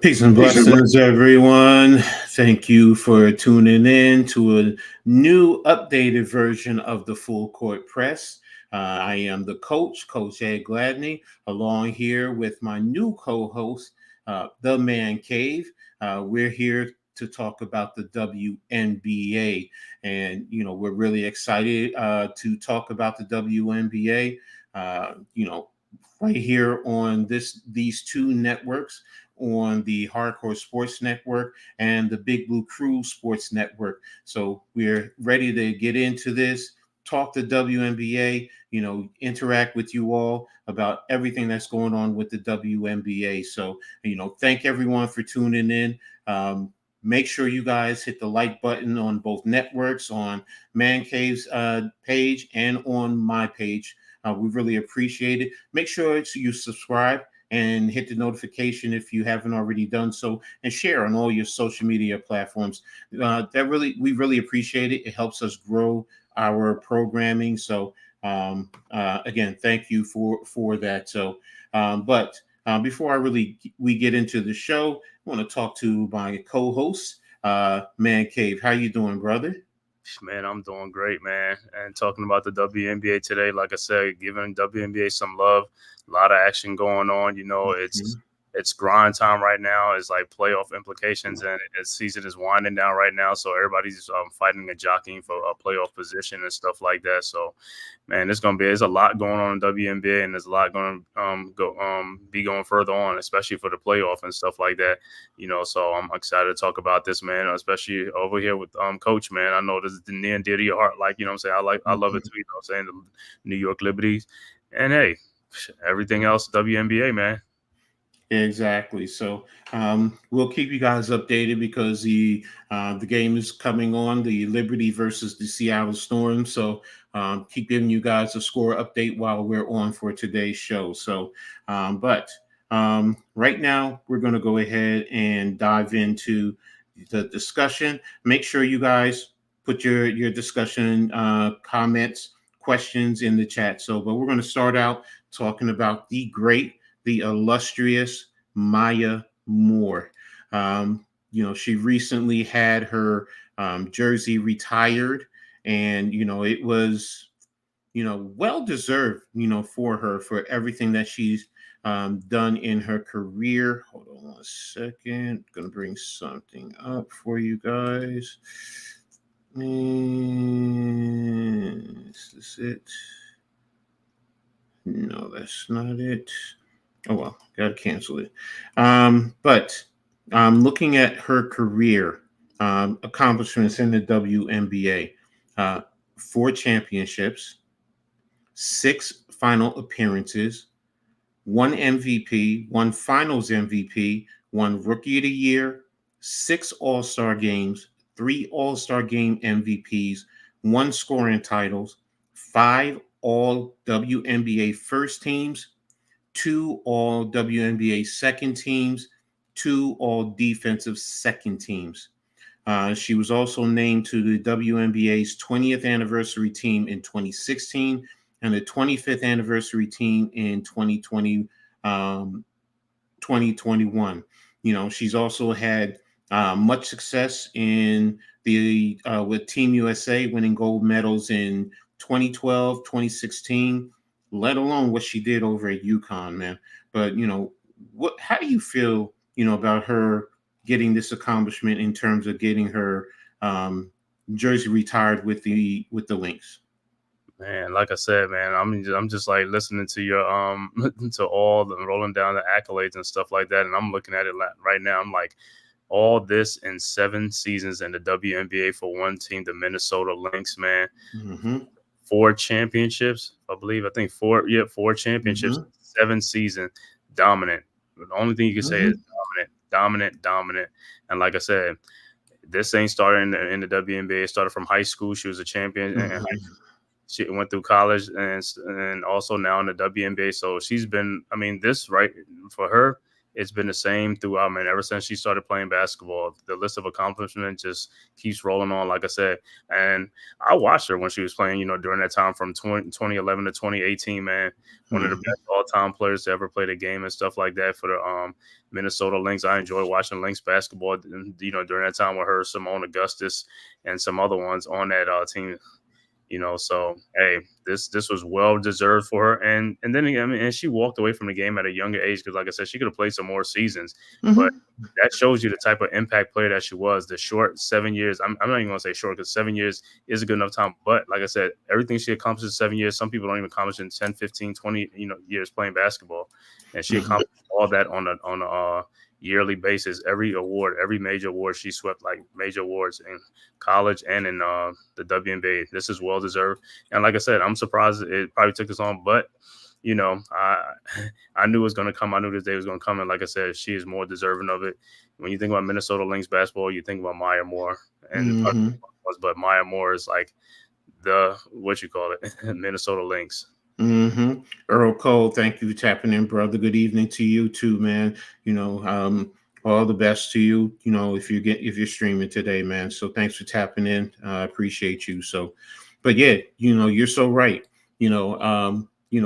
Peace and blessings, everyone. Thank you for tuning in to a new updated version of the Full Court Press. I am the coach, Coach Ed Gladney, along here with my new co host, TheMan-Cave. We're here to talk about the WNBA. And, we're really excited to talk about the WNBA. Right here on these two networks, on the Hardcore Sports Network and the Big Blue Crew Sports Network. So we're ready to get into this, talk the WNBA, interact with you all about everything that's going on with the WNBA. So, thank everyone for tuning in. Make sure you guys hit the like button on both networks, on Man-Cave's page and on my page. We really appreciate it. Make sure you subscribe and hit the notification if you haven't already done so, and share on all your social media platforms. We really appreciate it. It helps us grow our programming. So again, thank you for that. So, but before we get into the show, I want to talk to my co-host, Man-Cave. How you doing, brother? Man, I'm doing great, man. And talking about the WNBA today, like I said, giving WNBA some love. A lot of action going on. It's grind time right now. It's like playoff implications, and the season is winding down right now. So everybody's fighting and jockeying for a playoff position and stuff like that. So, man, there's a lot going on in WNBA, and there's a lot going to be going further on, especially for the playoff and stuff like that. So I'm excited to talk about this, man, especially over here with Coach, man. I know this is near and dear to your heart, like I'm saying. I love it too. I'm saying, the New York Liberties, and hey, everything else WNBA, man. Exactly. So we'll keep you guys updated because the game is coming on, the Liberty versus the Seattle Storm. So keep giving you guys a score update while we're on for today's show. So, but right now we're going to go ahead and dive into the discussion. Make sure you guys put your discussion comments, questions in the chat. So, but we're going to start out talking about the illustrious Maya Moore. She recently had her jersey retired, and it was well deserved, for her, for everything that she's done in her career. Hold on one second. Gonna bring something up for you guys. And is this it? No, that's not it. Oh well, gotta cancel it. But looking at her career accomplishments in the WNBA, 4 championships, 6 final appearances, 1 MVP, 1 Finals MVP, 1 Rookie of the Year, 6 All-Star games, 3 All-Star game MVPs, 1 scoring titles, 5 All WNBA first teams, 2 All WNBA second teams, 2 All Defensive second teams. She was also named to the WNBA's 20th anniversary team in 2016 and the 25th anniversary team in 2021. She's also had much success in the with Team USA, winning gold medals in 2012, 2016, let alone what she did over at UConn, man. But how do you feel, about her getting this accomplishment in terms of getting her jersey retired with the Lynx? Man, like I said, man, I'm just like listening to your to all the rolling down the accolades and stuff like that, and I'm looking at it right now. I'm like, all this in 7 seasons in the WNBA for one team, the Minnesota Lynx, man. Mm-hmm. 4 championships, I believe. I think 4 championships, Mm-hmm. 7 seasons, dominant. The only thing you can say is dominant. And like I said, this ain't started in the WNBA. It started from high school. She was a champion in high Mm-hmm. school. She went through college and also now in the WNBA. So she's been, this right for her, it's been the same throughout, man. Ever since she started playing basketball, the list of accomplishments just keeps rolling on, like I said. And I watched her when she was playing, during that time from 2011 to 2018, man. One of the best all-time players to ever play the game and stuff like that for the Minnesota Lynx. I enjoy watching Lynx basketball. During that time with her, Simone Augustus, and some other ones on that team. So hey, this was well deserved for her, and then again, I mean, and she walked away from the game at a younger age because, like I said, she could have played some more seasons, but Hmm. that shows you the type of impact player that she was. The short 7 years, I'm not even gonna say short because 7 years is a good enough time, but like I said, everything she accomplished in 7 years, some people don't even accomplish in 10, 15, 20 years playing basketball, and she Hmm. accomplished all that on a yearly basis. Every award, every major award, she swept like major awards in college and in the WNBA. This is well deserved. And like I said, I'm surprised it probably took this long, but I knew it was going to come. I knew this day was going to come. And like I said, she is more deserving of it. When you think about Minnesota Lynx basketball, you think about Maya Moore, and Hmm. but Maya Moore is like the what you call it, Minnesota Lynx. Hmm. Earl Cole, thank you for tapping in, brother. Good evening to you too, man. All the best to you. If you're streaming today, man. So thanks for tapping in. I appreciate you. So, but yeah, you're so right.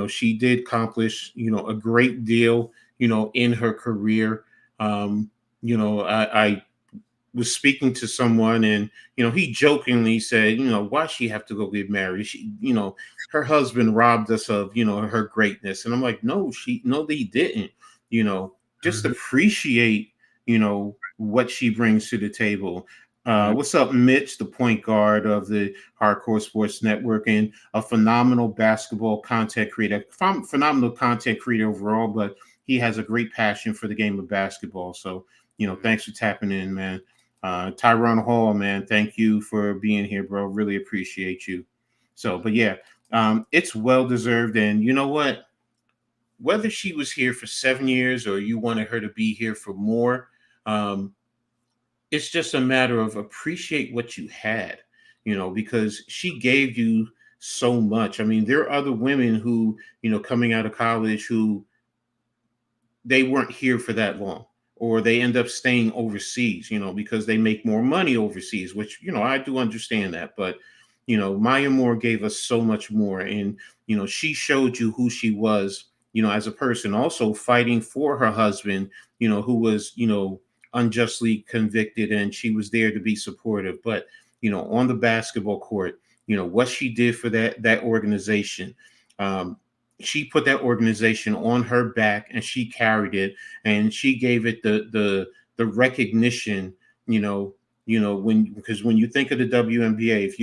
She did accomplish, a great deal, in her career. Um, I was speaking to someone, and he jokingly said, why she have to go get married? She, her husband robbed us of, her greatness. And I'm like, no, they didn't. you know just Mhm. appreciate, what she brings to the table. Mhm. What's up, Mitch, the point guard of the Hardcore Sports Network, and a phenomenal basketball content creator, phenomenal content creator overall, but he has a great passion for the game of basketball. So, thanks for tapping in, man. Tyrone Hall, man, thank you for being here, bro. Really appreciate you. So, but yeah, it's well deserved. And you know what? Whether she was here for 7 years or you wanted her to be here for more, um, it's just a matter of appreciate what you had, because she gave you so much. I mean, there are other women who, coming out of college who they weren't here for that long, or they end up staying overseas, because they make more money overseas, which, I do understand that. But, Maya Moore gave us so much more. And, she showed you who she was, as a person, also fighting for her husband, who was, unjustly convicted, and she was there to be supportive. But, on the basketball court, what she did for that organization. Um, she put that organization on her back, and she carried it, and she gave it the recognition, because when you think of the WNBA, if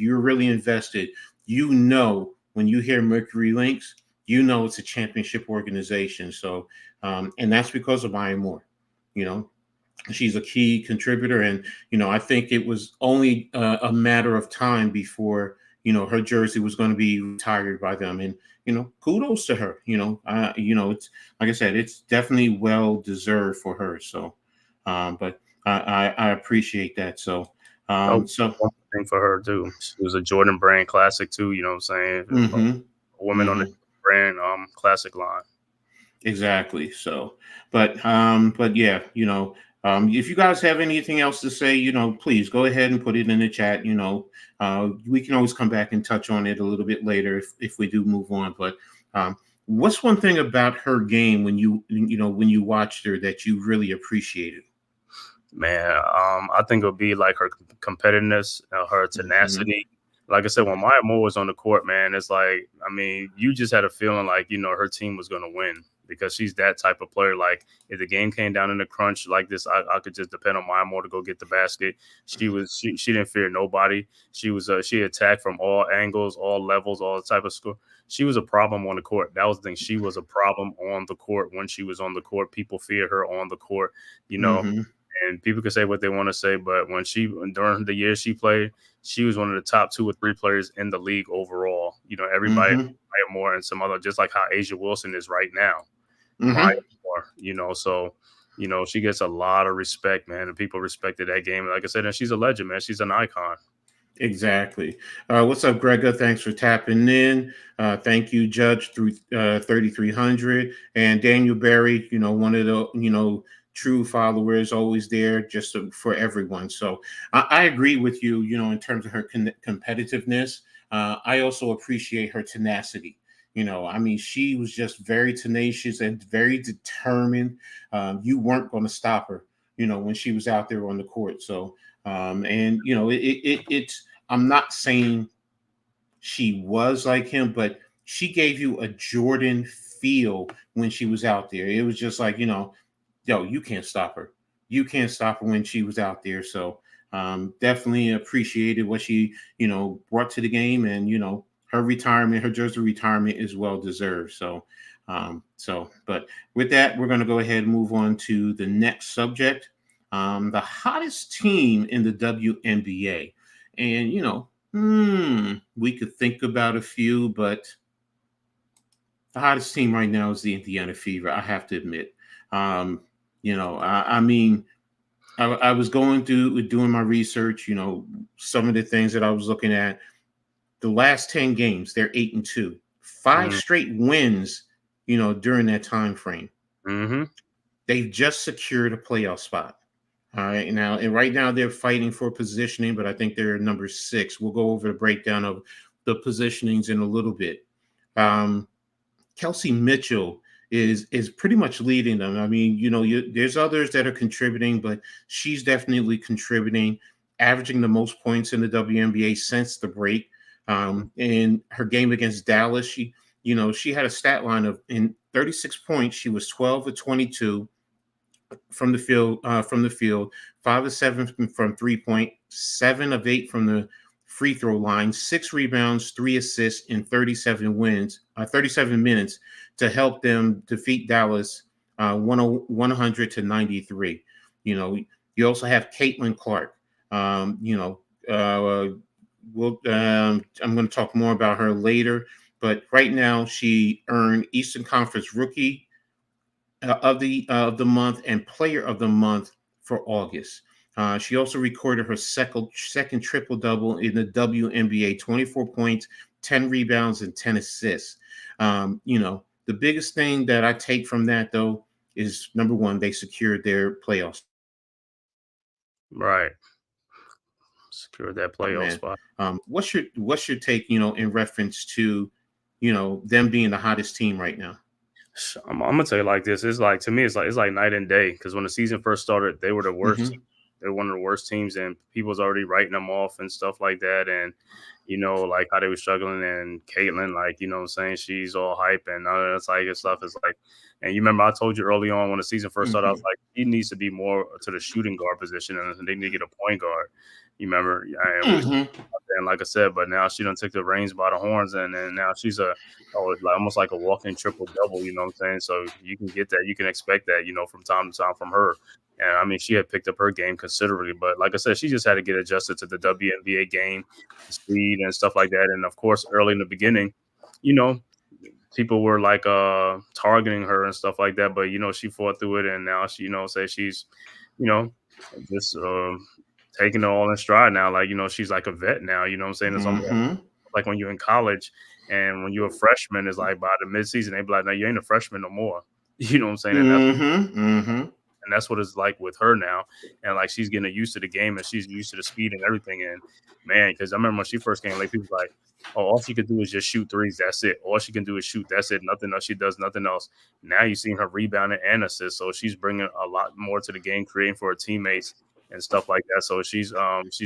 you're really invested, when you hear Mercury Lynx, it's a championship organization. So, and that's because of Maya Moore. you know she's a key contributor, and I think it was only a matter of time before her jersey was going to be retired by them. And kudos to her. It's like I said, it's definitely well deserved for her. So, but I appreciate that. So, Oh, so. one thing for her too. She was a Jordan Brand classic too. You know what I'm saying? A Hmm. woman on the Hmm. brand classic line. Exactly. So, but yeah, if you guys have anything else to say, please go ahead and put it in the chat. We can always come back and touch on it a little bit later if we do move on. But what's one thing about her game when you watched her that you really appreciated? Man, I think it'll be like her competitiveness, her Hmm. tenacity. Like I said, when Maya Moore was on the court, man, it's like, I mean, you just had a feeling like, her team was going to win because she's that type of player. Like, if the game came down in the crunch like this, I could just depend on Maya Moore to go get the basket. She didn't fear nobody. She attacked from all angles, all levels, all type of score. She was a problem on the court. That was the thing. She was a problem on the court when she was on the court. People feared her on the court, you know Hmm. and people can say what they want to say, but during the years she played, she was one of the top 2 or 3 players in the league overall. Everybody, Hmm. Maya Moore and some other, just like how Asia Wilson is right now. Maya Hmm. Moore, so she gets a lot of respect, man, and people respected that game. Like I said, and she's a legend, man. She's an icon. Exactly. What's up, Grega? Thanks for tapping in. Thank you, Judge, through 3300, and Daniel Barry. One of the true followers, always there just for everyone. So I agree with you. In terms of her competitiveness, I also appreciate her tenacity. I mean, she was just very tenacious and very determined. You weren't going to stop her, when she was out there on the court. So, and it's. I'm not saying she was like him, but she gave you a Jordan feel when she was out there. It was just like, yo, you can't stop her. You can't stop her when she was out there. So definitely appreciated what she, brought to the game, and her retirement, her jersey retirement is well deserved. But with that, we're going to go ahead and move on to the next subject, the hottest team in the WNBA, and we could think about a few, but the hottest team right now is the Indiana Fever. I have to admit. I mean, I was going through doing my research. Some of the things that I was looking at. The last 10 games, they're 8-2, five Mm, straight wins. During that time frame, mm-hmm. they've just secured a playoff spot. All right, now and right now they're fighting for positioning, but I think they're number 6. We'll go over the breakdown of the positionings in a little bit. Um, Kelsey Mitchell is pretty much leading them. I mean, there's others that are contributing, but she's definitely contributing, averaging the most points in the WNBA since the break. In her game against Dallas, she had a stat line of in 36 points. She was 12 of 22 from the field, 5 of 7 from 3 point, 7 of 8 from the free throw line, 6 rebounds, 3 assists in 37 minutes to help them defeat Dallas 100 to 93. You also have Caitlin Clark. I'm going to talk more about her later, but right now she earned Eastern Conference Rookie of the month and player of the month for August. She also recorded her second triple double in the WNBA: 24 points, 10 rebounds, and 10 assists. The biggest thing that I take from that though is number one, they secured their playoffs. Right. Secure that playoff Man, spot. what's your take? In reference to them being the hottest team right now. I'm gonna tell you like this. It's like to me, it's like night and day. Because when the season first started, they were the worst. Mm-hmm. They were one of the worst teams, and people's already writing them off and stuff like that. And like how they were struggling. And Caitlin, like what I'm saying, she's all hype and all that type of stuff. Is like, and you remember I told you early on when the season first started, I was Mm-hmm. like, he needs to be more to the shooting guard position, and they need to get a point guard. You remember, and we was Mm-hmm. and like I said, but now she done took the reins by the horns, and now she's it's like almost like a walking triple double. You know what I'm saying? So you can get that, you can expect that, from time to time from her. And I mean, she had picked up her game considerably, but like I said, she just had to get adjusted to the WNBA game, the speed and stuff like that. And of course, early in the beginning, you know, people were like targeting her and stuff like that, but she fought through it, and now she say she's you know just taking it all in stride now. Like she's like a vet now. You know what I'm saying? It's almost Mm-hmm. like when you're in college and when you're a freshman, it's like by the midseason they be like, no, you ain't a freshman no more. You know what I'm saying? And Mm-hmm. Mm-hmm. that's what it's like with her now. And like she's getting used to the game and she's used to the speed and everything. And man, because I remember when she first came, like people was like, oh, all she could do is just shoot threes. That's it. All she can do is shoot. That's it. Nothing else. She does nothing else. Now you're seeing her rebounding and assist. So she's bringing a lot more to the game, creating for her teammates and stuff like that. So she's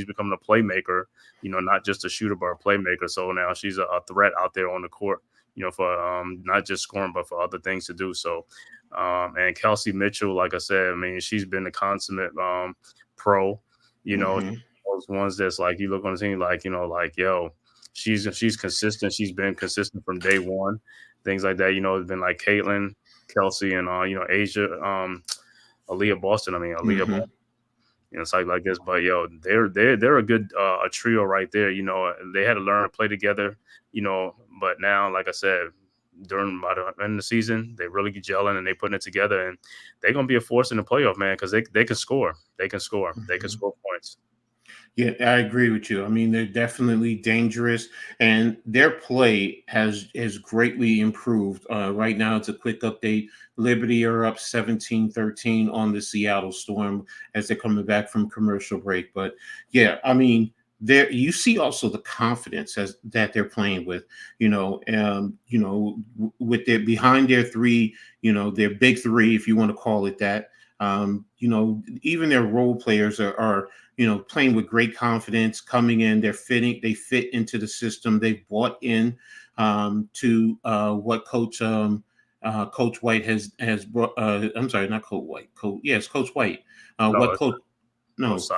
becoming a playmaker, not just a shooter, but a playmaker. So now she's a threat out there on the court, for not just scoring, but for other things to do. So and Kelsey Mitchell, like I said, I mean, she's been a consummate pro. Mm-hmm. Those ones that's like you look on the team, like like yo, she's consistent. She's been consistent from day one. Things like that. It's been like Caitlin, Kelsey, and Asia, Aaliyah Boston. I mean, Aaliyah Mm-hmm. Boston. It's like this, but yo, they're a good a trio right there. They had to learn to play together. But now, like I said, during by the end of the season, they really get gelling and they putting it together, and they're gonna be a force in the playoff, man, because they can score, they can Mm-hmm. score points. Yeah, I agree with you. I mean, they're definitely dangerous, and their play has greatly improved. Right now, it's a quick update. Liberty are up 17-13 on the Seattle Storm as they're coming back from commercial break. But yeah, I mean, there you see also the confidence as that they're playing with, with their behind their three, their big three, if you want to call it that. Even their role players are playing with great confidence, coming in, they fit into the system. They've bought in to what Coach White has brought. I'm sorry, not Coach White. Yes, Coach White. No, What it's coach? No, side.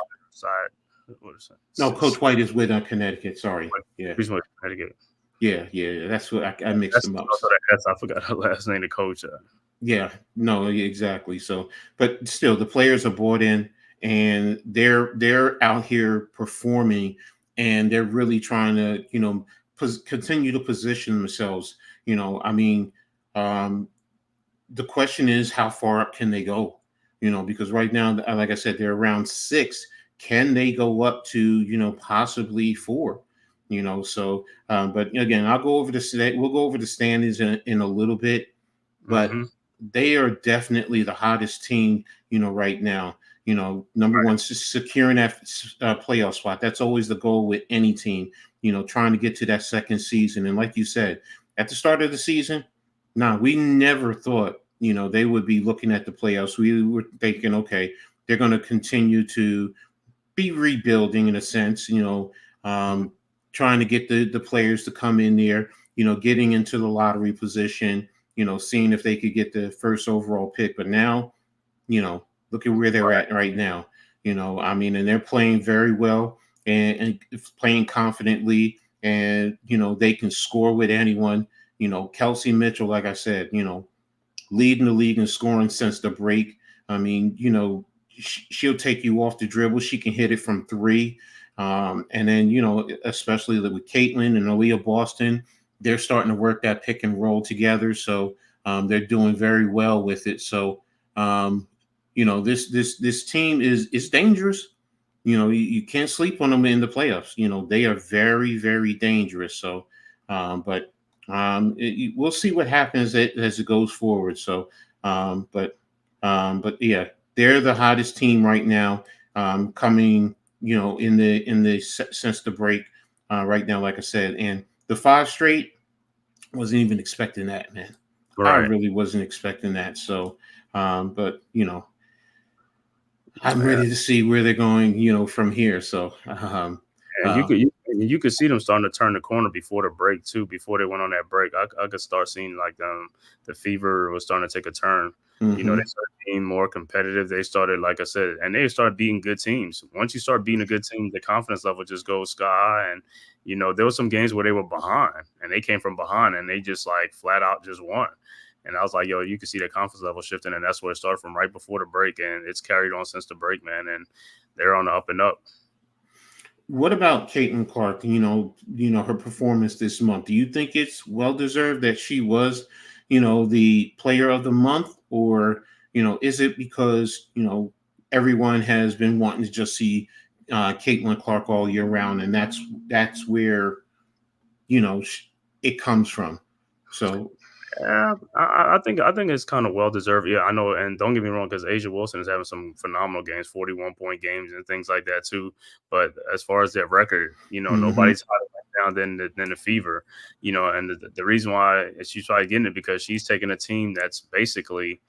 What is no, it? Coach White is with Connecticut. Sorry. Yeah. He's with Connecticut. Yeah. That's what I mixed That's them up. also the S. I forgot her last name. The coach. Yeah, no, exactly. So, but still, the players are bought in, and they're out here performing, and they're really trying to, continue to position themselves. I mean, um, the question is, how far up can they go? Because right now, like I said, they're around 6. Can they go up to, possibly 4? So, but again, we'll go over the standings in a little bit, but Mm-hmm. they are definitely the hottest team, right now. Number one, securing that playoff spot. That's always the goal with any team, trying to get to that second season. And like you said, at the start of the season, we never thought, they would be looking at the playoffs. We were thinking, okay, they're going to continue to be rebuilding in a sense, trying to get the players to come in there, getting into the lottery position, seeing if they could get the first overall pick. But now, look at where they're at right now. I mean, and they're playing very well and playing confidently, and they can score with anyone. Kelsey Mitchell, like I said, leading the league in scoring since the break. I mean, she'll take you off the dribble. She can hit it from 3. And then, especially with Caitlin and Aaliyah Boston, they're starting to work that pick and roll together. So they're doing very well with it. So, this team is dangerous. You can't sleep on them in the playoffs. They are very, very dangerous. So, but we'll see what happens as it goes forward. So, but yeah, they're the hottest team right now, coming, since the break, right now, like I said, and the 5 straight wasn't even expecting that, man. I Right. really wasn't expecting that. So, but I'm Man. ready to see where they're going, from here. So, And you could see them starting to turn the corner before the break too. Before they went on that break, I could start seeing like the fever was starting to take a turn. They mhm. started being more competitive. They started, like I said, and they started beating good teams. Once you start beating a good team, the confidence level just goes sky high. And there were some games where they were behind, and they came from behind, and they just like flat out just won. And I was like, yo, you can see the confidence level shifting, and that's where it started from right before the break, and it's carried on since the break, man. And they're on the up and up. What about Caitlin Clark? Her performance this month. Do you think it's well deserved that she was, the player of the month, or is it because everyone has been wanting to just see Caitlin Clark all year round, and that's where it comes from. So, Yeah, I think it's kind of well deserved. Yeah, I know, and don't get me wrong, because Asia Wilson is having some phenomenal games, 41-point games and things like that too. But as far as their record, mhm, nobody's hotter right now than the Fever. And the reason why she's probably getting it because she's taking a team that's basically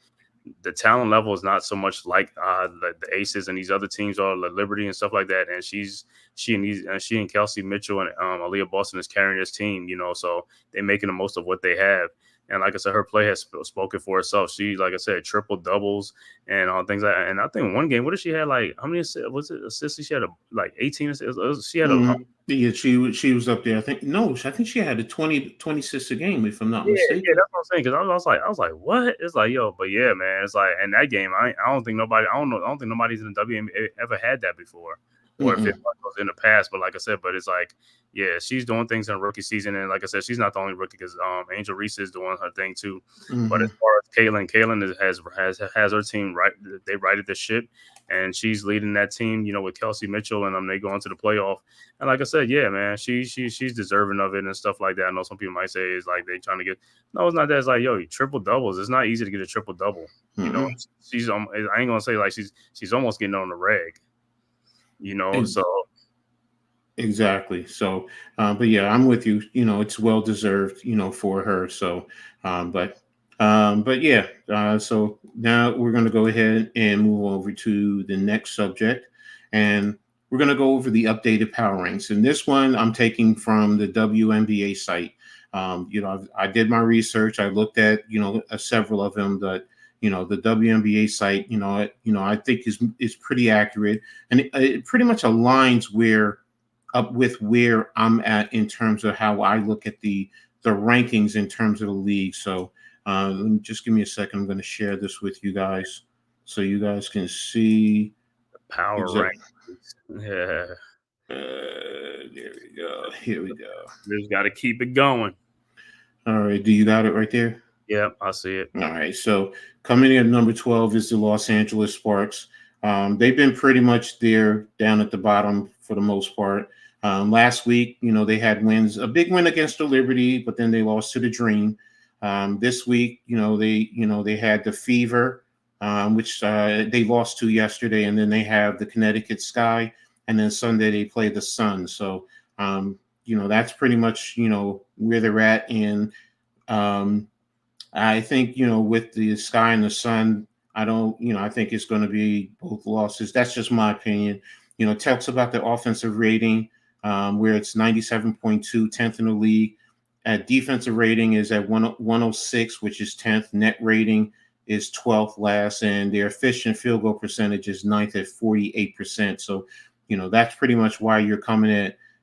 the talent level is not so much like the Aces and these other teams are, the Liberty and stuff like that. And she and Kelsey Mitchell and Aaliyah Boston is carrying this team. So they're making the most of what they have. And like I said, her play has spoken for herself. She, like I said, triple doubles and all things like that. And I think one game, what did she had? Like how many was it assists? She had like 18 assists. She had a mhm. Yeah, she was up there. I think no, I think she had a 20 assists a game, if I'm not Yeah, mistaken. that's what I'm saying. Because I was like, what? It's like, yo, but yeah, man. It's like, in that game, I don't think nobody, I don't know, I don't think nobody's in the WNBA ever had that before, or if it Mm-mm, was in the past. But like I said, but it's like, yeah, she's doing things in rookie season, and like I said, she's not the only rookie because Angel Reese is doing her thing too. But as mhm. far as Kaylin has her team right. They righted the ship, and she's leading that team. With Kelsey Mitchell, and they go into the playoff. And like I said, yeah, man, she's deserving of it and stuff like that. I know some people might say it's like they trying to get. No, it's not that. It's like, yo, triple doubles. It's not easy to get a triple double. Mm-mm. She's I ain't gonna say like she's almost getting on the reg. And So Exactly. So, but yeah, I'm with you. It's well deserved. For her. So, but yeah. So now we're going to go ahead and move over to the next subject, and we're going to go over the updated power ranks. And this one I'm taking from the WNBA site. I did my research. I looked at several of them, but the WNBA site. I think is pretty accurate, and it pretty much aligns where up with where I'm at in terms of how I look at the rankings in terms of the league. So just give me a second. I'm going to share this with you guys so you guys can see Power exactly. rankings. Yeah. There we go. Here we go. Just got to keep it going. All right. Do you got it right there? Yep, I see it. All right. So coming in at number 12 is the Los Angeles Sparks. They've been pretty much there down at the bottom for the most part. Last week, they had wins, a big win against the Liberty, but then they lost to the Dream. This week, they had the Fever, which they lost to yesterday, and then they have the Connecticut Sky, and then Sunday they play the Sun. So, that's pretty much where they're at. And um, I think, with the Sky and the Sun, I don't, I think it's going to be both losses. That's just my opinion. It talks about the offensive rating, where it's 97.2, 10th in the league. At defensive rating is at 106, which is 10th. Net rating is 12th last, and their efficient field goal percentage is ninth at 48%. So, that's pretty much why you're coming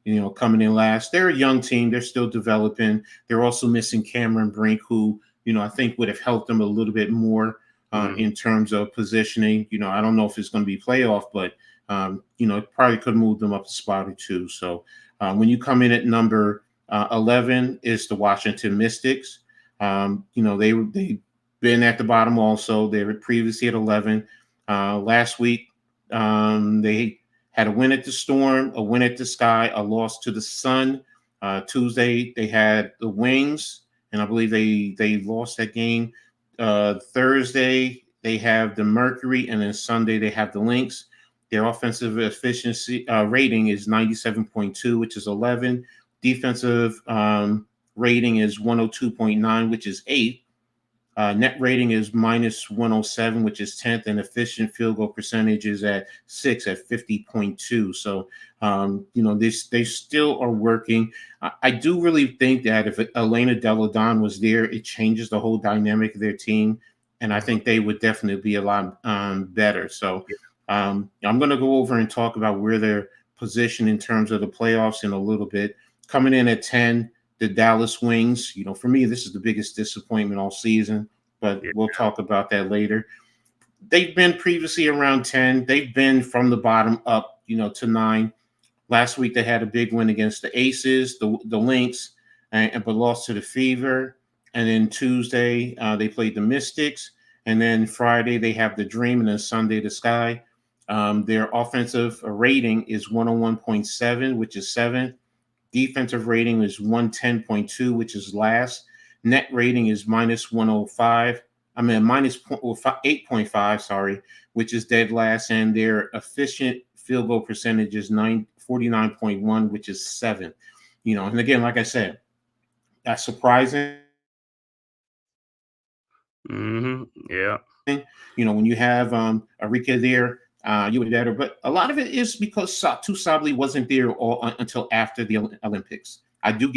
in last. They're a young team. They're still developing. They're also missing Cameron Brink, who I think would have helped them a little bit more in terms of positioning. I don't know if it's going to be playoff, but it probably could move them up a spot or two. So when you come in at number 11 is the Washington Mystics. They've been at the bottom also. They were previously at 11. Last week, they had a win at the Storm, a win at the Sky, a loss to the Sun. Tuesday, they had the Wings, and I believe they lost that game. Thursday they have the Mercury, and then Sunday they have the Lynx. Their offensive efficiency rating is 97.2, which is 11. Defensive rating is 102.9, which is 8. Net rating is minus 107, which is 10th, and efficient field goal percentage is at 6 at 50.2. So, they still are working. I do really think that if Elena Deladon was there, it changes the whole dynamic of their team, and I think they would definitely be a lot better. So, I'm going to go over and talk about where they're positioned in terms of the playoffs in a little bit. Coming in at 10, the Dallas Wings. For me, this is the biggest disappointment all season, but Yeah. we'll talk about that later. They've been previously around 10. They've been from the bottom up, to 9. Last week they had a big win against the Aces, the Lynx, but lost to the Fever. And then Tuesday they played the Mystics, and then Friday they have the Dream, and then Sunday the Sky. Their offensive rating is 101.7, which is 7th. Defensive rating is 110.2, which is last. Net rating is minus 105. I mean, minus 8.5, sorry, which is dead last. And their efficient field goal percentage is 49.1, which is 7th. And again, like I said, that's surprising. Yeah. When you have Arika there, you would better. But a lot of it is because Satu Sabli wasn't there until after the Olympics. I do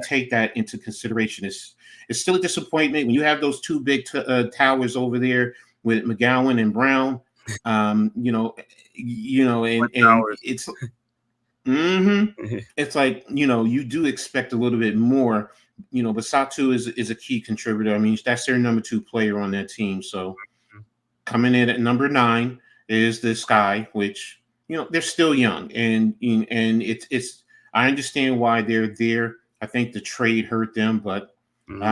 take that into consideration. It's still a disappointment when you have those two big towers over there with McGowan and Brown. And Hours. it's it's like you do expect a little bit more. But Satu is a key contributor. I mean, that's their number 2 player on that team. So coming in at number 9 is the Sky, which they're still young, and it's I understand why they're there. I think the trade hurt them, but Mm-hmm.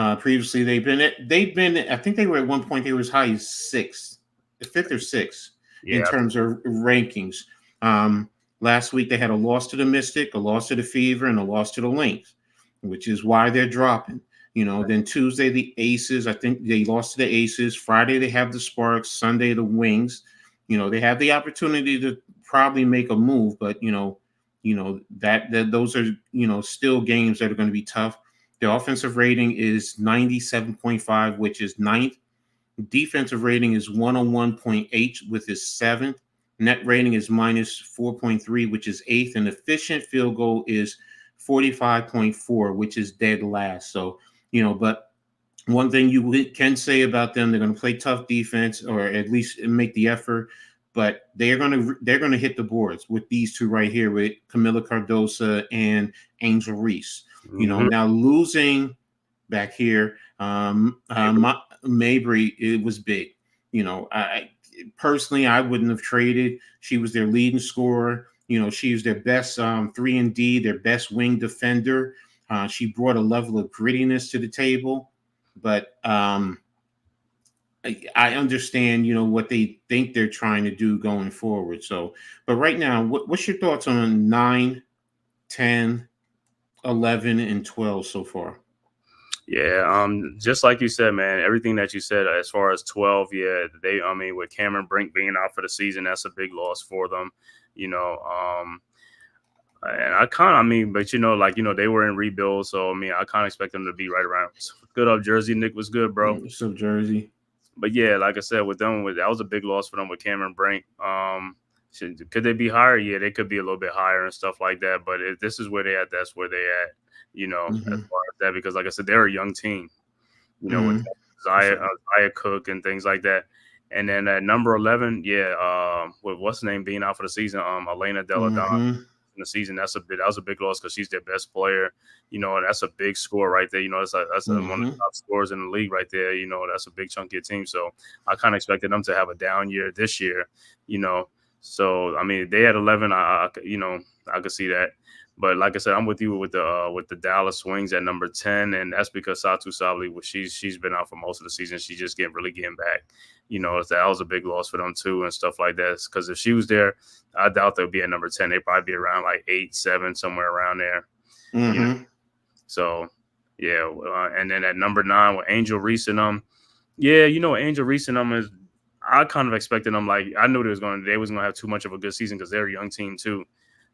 um, previously they've been I think they were at one point they were as high as 6th, 5th or 6th in Yeah. terms of rankings. Um, Last week they had a loss to the Mystic, a loss to the Fever, and a loss to the Lynx, which is why they're dropping. Then Tuesday the Aces. I think they lost to the Aces. Friday they have the Sparks. Sunday the Wings. They have the opportunity to probably make a move, but that those are still games that are going to be tough. The offensive rating is 97.5, which is ninth. Defensive rating is 101.8, with his seventh. Net rating is minus 4.3, which is eighth. And efficient field goal is 45.4, which is dead last. So, but one thing you can say about them, they're going to play tough defense, or at least make the effort. But they're going to hit the boards with these two right here, with Camila Cardosa and Angel Reese. Mm-hmm. Now losing back here, Mabry, it was big. I personally, I wouldn't have traded. She was their leading scorer. She was their best 3-and-D, their best wing defender. She brought a level of grittiness to the table, but I understand, what they think they're trying to do going forward. So, but right now, what's your thoughts on 9, 10, 11, and 12 so far? Yeah, just like you said, man, everything that you said as far as 12, yeah, with Cameron Brink being out for the season, that's a big loss for them, you know. And but they were in rebuild, so I kind of expect them to be right around. Good up Jersey, Nick was good, bro. So Jersey. But yeah, like I said, with them, that was a big loss for them with Cameron Brink. Could they be higher? Yeah, they could be a little bit higher and stuff like that. But if this is where they at, that's where they at. As far as that, because like I said, they're a young team. With Zaya Cook and things like that. And then at number 11, with what's the name being out for the season, Elena Della Don in the season, that was a big loss because she's their best player. And that's a big score right there. That's one of the top scorers in the league right there. That's a big chunk of your team. So I kind of expected them to have a down year this year. So they had 11. I could see that. But like I said, I'm with you with the Dallas Wings at number 10, and that's because Satu Sabali, she's been out for most of the season. She's just really getting back. That was a big loss for them too, and stuff like that. Because if she was there, I doubt they'll be at number 10. They'd probably be around like 8, 7, somewhere around there. So yeah, and then at number 9 with Angel Reese and Angel Reese and is. I kind of expected them, like I knew they was going to have too much of a good season because they're a young team too.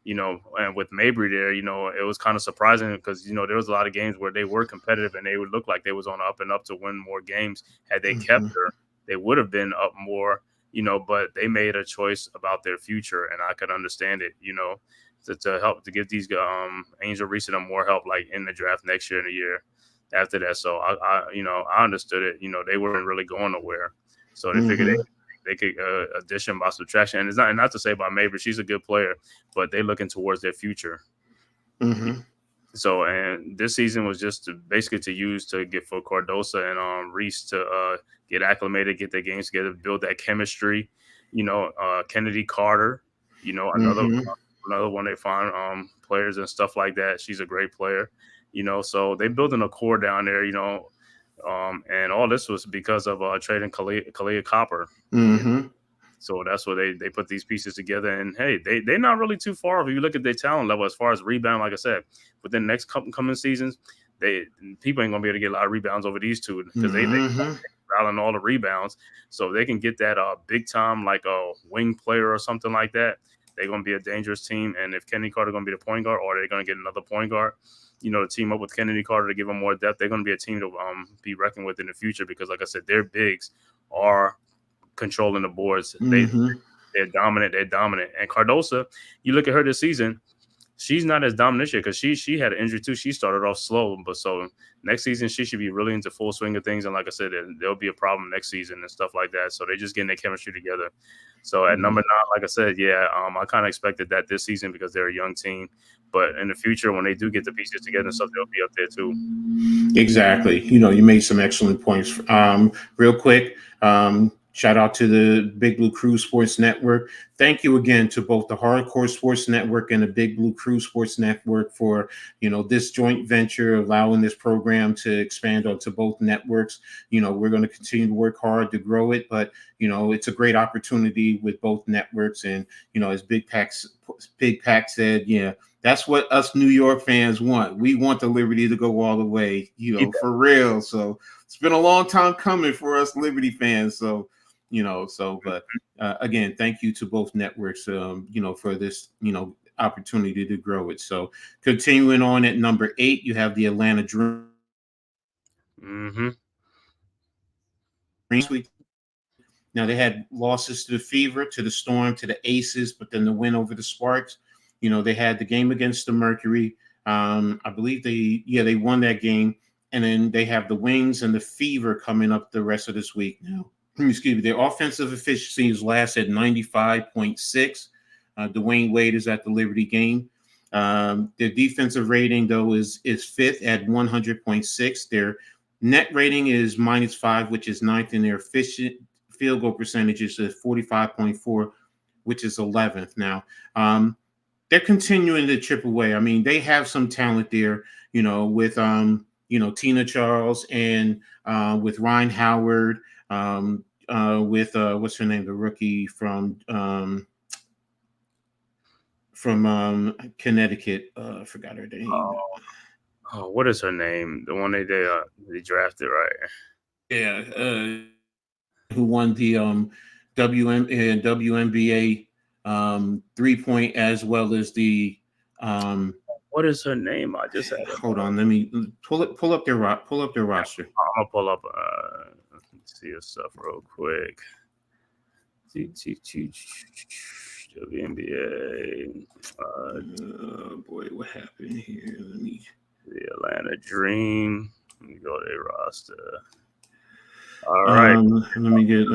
And with Mabry there, it was kind of surprising because, there was a lot of games where they were competitive and they would look like they was on up and up to win more games. Had they kept her, they would have been up more, but they made a choice about their future, and I could understand it, to help to give these Angel Reese and them more help, like in the draft next year and the year after that. So I understood it. They weren't really going nowhere, so they figured they could addition by subtraction. And it's not to say about Mabry, she's a good player, but they're looking towards their future. So, and this season was just basically to use to get for Cardosa and Reese to get acclimated, get their games together, build that chemistry. Kennedy Carter, another one they find players and stuff like that. She's a great player. So they building a core down there. And all this was because of trading Kalia Copper. So that's where they put these pieces together. And hey, they're not really too far if you look at their talent level as far as rebound. Like I said, within the next coming seasons, people ain't gonna be able to get a lot of rebounds over these two because they fouling all the rebounds. So they can get that big time like a wing player or something like that. They're gonna be a dangerous team. And if Kennedy Carter gonna be the point guard, or they're gonna get another point guard, to team up with Kennedy Carter to give them more depth, they're going to be a team to be reckoned with in the future because, like I said, their bigs are controlling the boards. They're dominant. They're dominant. And Cardosa, you look at her this season, she's not as dominant this year because she had an injury too. She started off slow, but so next season she should be really into full swing of things. And like I said, there'll be a problem next season and stuff like that. So they're just getting their chemistry together. So at number 9, like I said, I kind of expected that this season because they're a young team. But in the future, when they do get the pieces together and stuff, they'll be up there too. Exactly. You made some excellent points. Real quick, shout out to the Big Blue Crew Sports Network. Thank you again to both the Hardcore Sports Network and the Big Blue Crew Sports Network for, this joint venture, allowing this program to expand onto both networks. We're going to continue to work hard to grow it, but, it's a great opportunity with both networks. And, as Big Pac said, that's what us New York fans want. We want the Liberty to go all the way, for real. So it's been a long time coming for us Liberty fans. So, but again, thank you to both networks, for this, opportunity to grow it. So continuing on at number 8, you have the Atlanta Dream. Mm-hmm. Now they had losses to the Fever, to the Storm, to the Aces, but then the win over the Sparks. They had the game against the Mercury. I believe they won that game, and then they have the Wings and the Fever coming up the rest of this week. Now, excuse me, their offensive efficiency is last at 95.6. Dwayne Wade is at the Liberty game. Their defensive rating though is fifth at 100.6. Their net rating is -5, which is ninth, in their efficient field goal percentages at 45.4, which is 11th. Now, they're continuing to chip away. I mean, they have some talent there, with Tina Charles and with Ryan Howard, with what's her name, the rookie from Connecticut. I forgot her name. Oh, what is her name? The one they drafted, right? Yeah, who won the WNBA 3-point, as well as the What is her name? I just had it. Hold on, let me pull up their roster. I'm gonna pull up. See her stuff real quick. WNBA. Boy, what happened here? The Atlanta Dream. Let me go to their roster. All right. Let me get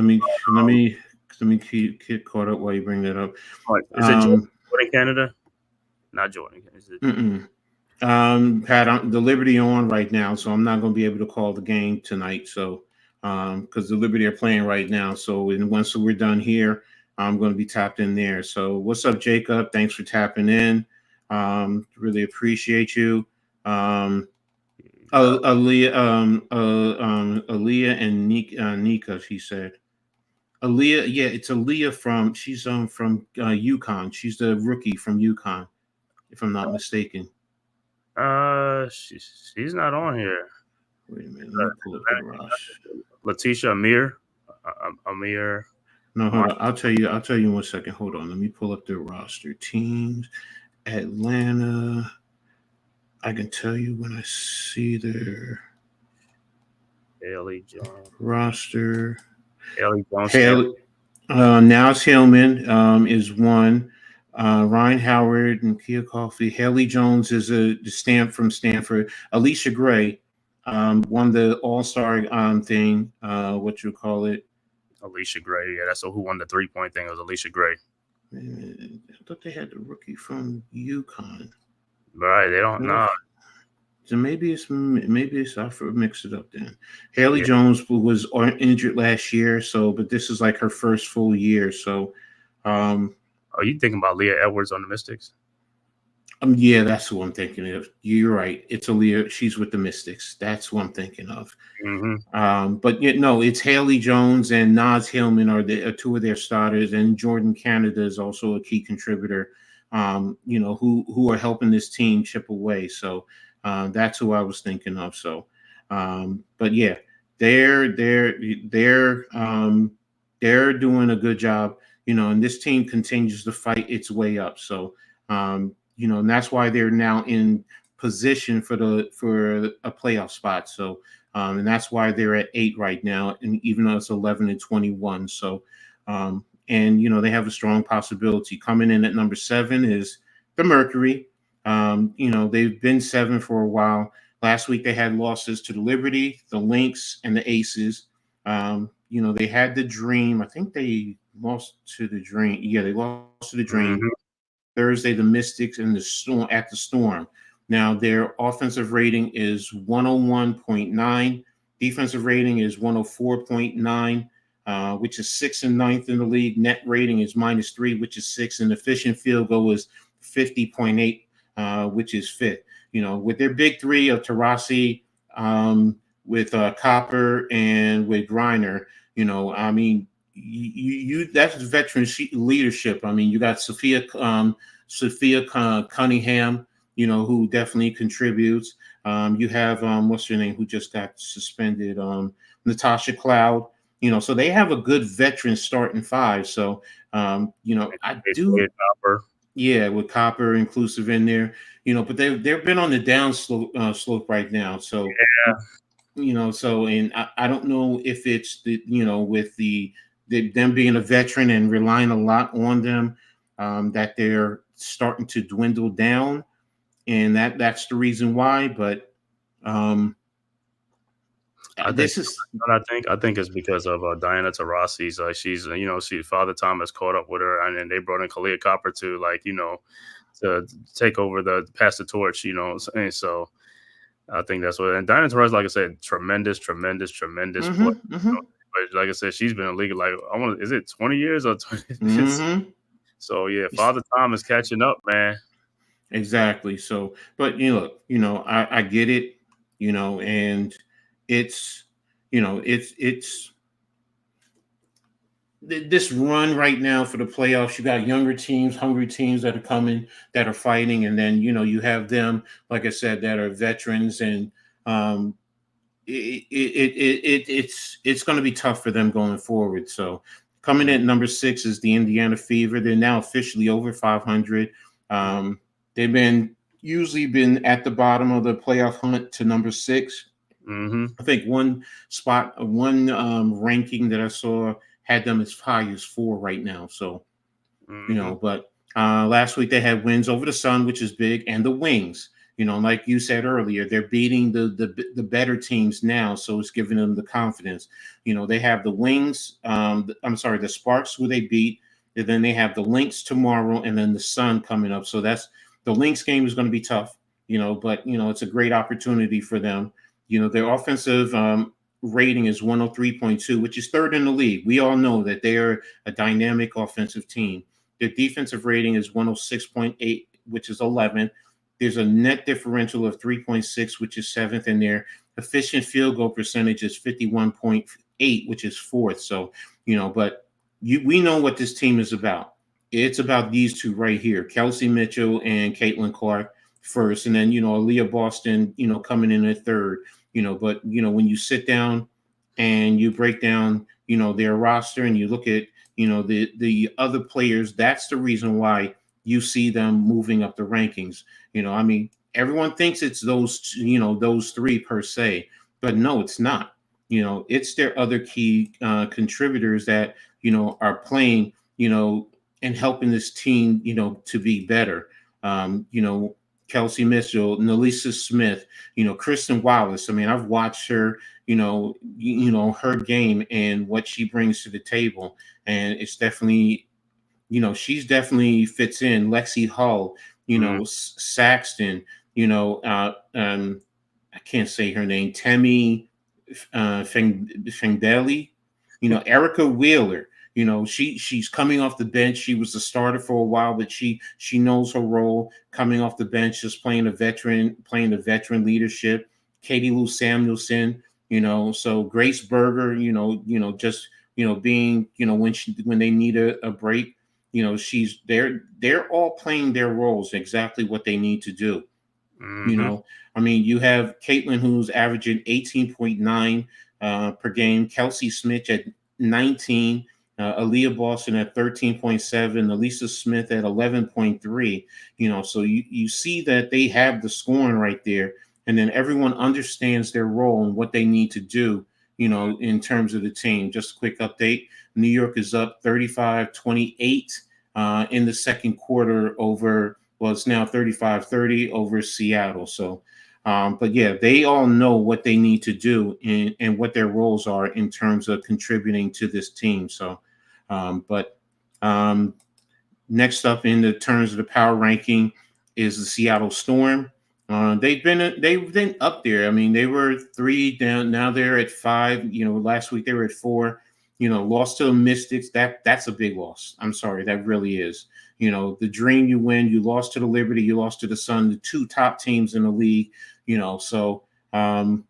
caught up while you bring that up. Is it Jordan Canada? Not Jordan. Is it? Pat, the Liberty on right now, so I'm not going to be able to call the game tonight. So, because the Liberty are playing right now. So, once we're done here, I'm going to be tapped in there. So, what's up, Jacob? Thanks for tapping in. Really appreciate you. Aaliyah and Nika, she said. Aaliyah, yeah, it's Aaliyah she's from UConn. She's the rookie from UConn, if I'm not mistaken. She's not on here. Wait a minute, let me pull up the roster. Letitia Amir. No, hold on. I'll tell you in 1 second. Hold on. Let me pull up the roster. Teams. Atlanta. I can tell you when I see their Haley Jones roster. Haley. Now Hillman is one. Ryan Howard and Kia Coffey. Haley Jones is the stamp from Stanford. Alicia Gray won the All-Star thing. What you call it? Alicia Gray. Yeah, that's who won the 3-point thing. It was Alicia Gray. I thought they had the rookie from UConn. Right, they don't know. So maybe it's I mixed it up then. Haley Jones was injured last year, but this is like her first full year. So, are you thinking about Leah Edwards on the Mystics? Yeah, that's who I'm thinking of. You're right. It's Aaliyah. She's with the Mystics. That's who I'm thinking of. Mm-hmm. But no, it's Haley Jones and Naz Hillman are two of their starters, and Jordan Canada is also a key contributor. Who are helping this team chip away. So that's who I was thinking of. So, but yeah, they're doing a good job. And this team continues to fight its way up. So. And that's why they're now in position for a playoff spot. So, and that's why they're at 8 right now, and even though it's 11-21. So, they have a strong possibility. Coming in at number 7 is the Mercury. They've been 7 for a while. Last week they had losses to the Liberty, the Lynx, and the Aces. They had the Dream. I think they lost to the Dream. Yeah, they lost to the Dream. Mm-hmm. Thursday, the Mystics and the Storm. Now, their offensive rating is 101.9. Defensive rating is 104.9, which is 6th and 9th in the league. Net rating is -3, which is 6th. And efficient field goal is 50.8, which is 5th. With their big three of Taurasi, with Copper, and with Griner, I mean, that's veteran leadership. I mean, you got Sophia Cunningham, who definitely contributes. You have what's her name, who just got suspended, Natasha Cloud. So they have a good veteran starting 5. So I do. Yeah, with copper inclusive in there, but they've been on the down slope right now. So and I don't know if it's with them being a veteran and relying a lot on them, that they're starting to dwindle down, and that's the reason why. But um, I think, this is. I think it's because of Diana Taurasi's. She's she Father Thomas caught up with her, and then they brought in Kalia Copper to to take over the pass the torch. And so I think that's what. And Diana Taurasi, like I said, tremendous play. Hmm. Hmm. But like I said, she's been in the league like I want. Is it 20 years or 20? Hmm. So yeah, Father Time is catching up, man. Exactly. So, but I get it, and it's, it's this run right now for the playoffs. You got younger teams, hungry teams that are coming, that are fighting, and then you have them, like I said, that are veterans, and um, it's going to be tough for them going forward. So, coming in at number 6 is the Indiana Fever. They're now officially over 500. Um, they've usually been at the bottom of the playoff hunt to number 6. Mm-hmm. I think one ranking that I saw had them as high as 4 right now. So, Mm-hmm. but last week they had wins over the Sun, which is big, and the Wings. Like you said earlier, they're beating the better teams now, so it's giving them the confidence. They have the Wings. I'm sorry, the Sparks, who they beat, and then they have the Lynx tomorrow, and then the Sun coming up. So that's the Lynx game is going to be tough. But it's a great opportunity for them. Their offensive rating is 103.2, which is third in the league. We all know that they are a dynamic offensive team. Their defensive rating is 106.8, which is 11th. There's a net differential of 3.6, which is 7th, and their efficient field goal percentage is 51.8, which is 4th. So, but we know what this team is about. It's about these two right here, Kelsey Mitchell and Caitlin Clark first, and then, Aaliyah Boston, coming in at third. But, when you sit down and you break down, their roster, and you look at the other players, that's the reason why you see them moving up the rankings. I mean, everyone thinks it's those three per se, but no, it's not. It's their other key contributors that are playing, and helping this team, to be better. Kelsey Mitchell, Nalisa Smith, Kristen Wallace. I mean, I've watched her, her game and what she brings to the table, and it's definitely, she's definitely fits in. Lexi Hull, Mm-hmm. Saxton, I can't say her name, Temi Fengdeli, Erica Wheeler. She's coming off the bench. She was the starter for a while, but she knows her role coming off the bench, just playing the veteran leadership. Katie Lou Samuelson, so Grace Berger, just being, when they need a break, they're all playing their roles exactly what they need to do. Mm-hmm. I mean, you have Caitlin, who's averaging 18.9 per game, Kelsey Smith at 19, Aaliyah Boston at 13.7, Elisa Smith at 11.3. So you see that they have the scoring right there, and then everyone understands their role and what they need to do, in terms of the team. Just a quick update: New York is up 35-28 in the second quarter over, well, it's now 35-30 over Seattle. So, but yeah, they all know what they need to do and what their roles are in terms of contributing to this team. So, but next up in the terms of the power ranking is the Seattle Storm. They've been up there. I mean, they were 3 down. Now they're at 5. Last week they were at 4. Lost to the Mystics. That's a big loss. I'm sorry, that really is. The dream you win. You lost to the Liberty. You lost to the Sun, the two top teams in the league. So then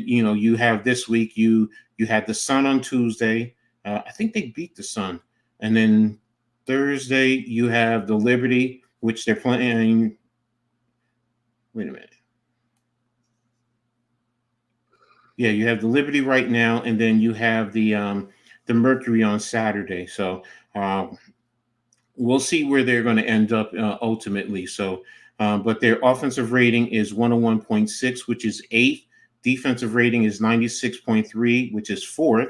you have this week. You had the Sun on Tuesday. I think they beat the Sun, and then Thursday, you have the Liberty, which they're playing. Wait a minute. Yeah, you have the Liberty right now, and then you have the Mercury on Saturday. So, um, we'll see where they're going to end up ultimately. So, but their offensive rating is 101.6, which is eighth. Defensive rating is 96.3, which is fourth.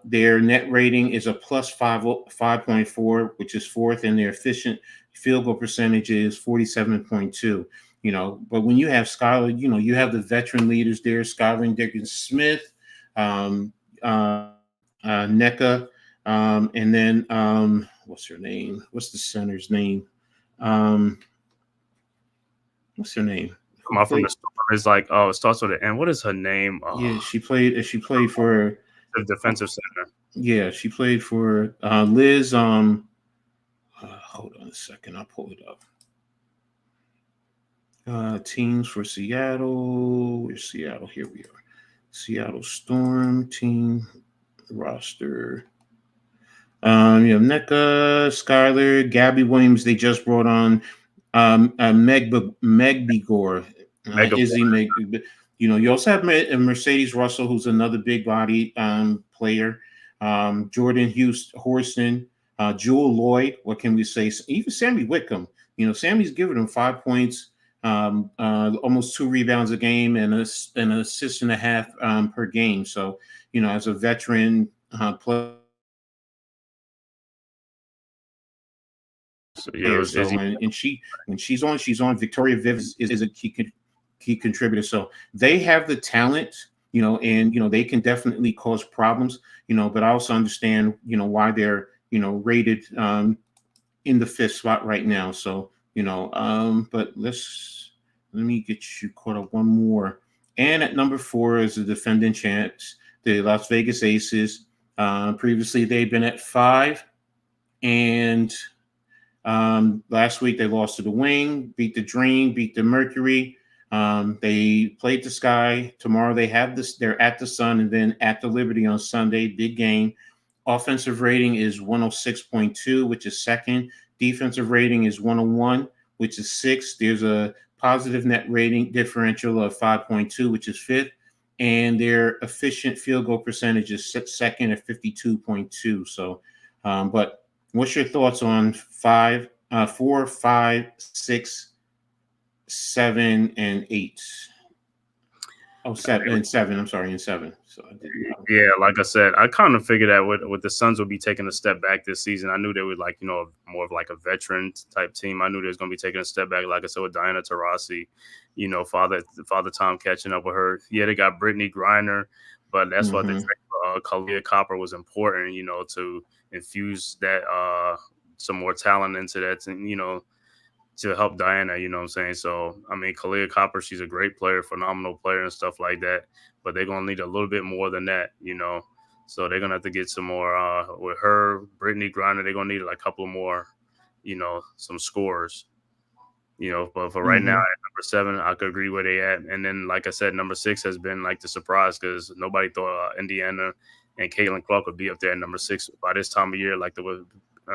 Their net rating is a plus 5.4, which is fourth, and their efficient field goal percentage is 47.2. But when you have Skylar, you have the veteran leaders there, Skylar Dickens Smith, um, NECA, and then what's her name? What's the center's name? Um, what's her name? Come out from the storm is like, oh, it starts with an N. What is her name? Yeah, she played. She played for the defensive center. Yeah, she played for Liz. Hold on a second. I'll pull it up. Teams for Seattle. Where's Seattle? Here we are. Seattle Storm team roster. NECA, Skyler, Gabby Williams. They just brought on Meg Begor, Izzy Meg. You also have Mercedes Russell, who's another big body player. Jordan Houston, Jewel Lloyd. What can we say? Even Sammy Whitcomb. Sammy's giving him 5 points, almost 2 rebounds a game, and an assist and a half per game. So, as a veteran player. And she's on. Victoria Viv is a key contributor. So they have the talent, and they can definitely cause problems, But I also understand, why they're rated in the 5th spot right now. So but let me get you caught up one more. And at number 4 is the defending champs, the Las Vegas Aces. Previously they've been at 5, and last week they lost to the Wing, beat the Dream, beat the Mercury. They played the Sky. Tomorrow they have this. They're at the Sun, and then at the Liberty on Sunday. Big game. Offensive rating is 106.2, which is second. Defensive rating is 101, which is sixth. There's a positive net rating differential of 5.2, which is fifth. And their efficient field goal percentage is second at 52.2. So, but what's your thoughts on 4, 5, 6, 7, and 8? Oh, 7 and 7. I'm sorry, and 7. So yeah, like I said, I kind of figured that with the Suns would be taking a step back this season. I knew they would more of like a veteran type team. I knew they was going to be taking a step back, like I said, with Diana Taurasi, Father Tom catching up with her. Yeah, they got Brittany Griner, but that's what they think. Kalia Copper was important, to infuse that some more talent into that, and to help Diana, you know what I'm saying? So, I mean, Kalia Copper, she's a great player, phenomenal player and stuff like that, but they're going to need a little bit more than that, So they're going to have to get some more with her, Brittany Griner, they're going to need a couple more, some scores, but for right now at number 7, I could agree where they at. And then, like I said, number 6 has been the surprise because nobody thought Indiana and Caitlin Clark would be up there at number 6 by this time of year,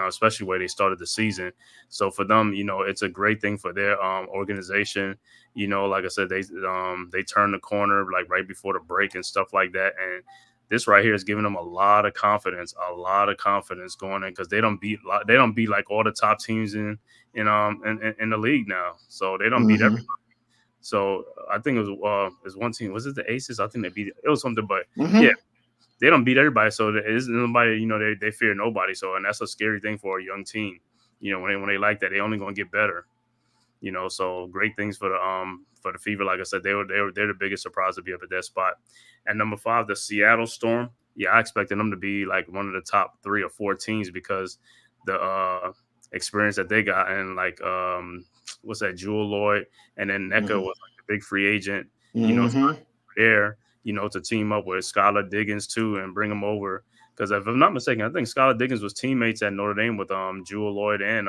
especially where they started the season. So for them, it's a great thing for their organization. Like I said, they turned the corner right before the break and stuff like that. And this right here is giving them a lot of confidence going in because they don't beat all the top teams in the league now. So they don't beat everybody. So I think it was one team. Was it the Aces? I think they beat it was something, but yeah. They don't beat everybody, so there isn't nobody. They fear nobody. So, and that's a scary thing for a young team. When they like that, they only going to get better. So great things for the Fever. Like I said, they're the biggest surprise to be up at that spot. At number 5, the Seattle Storm. Yeah, I expected them to be one of the top 3 or 4 teams because the experience that they got and what's that, Jewel Lloyd, and then NECA was a big free agent. There. To team up with Skylar Diggins too and bring them over. Because if I'm not mistaken, I think Skylar Diggins was teammates at Notre Dame with Jewel Lloyd and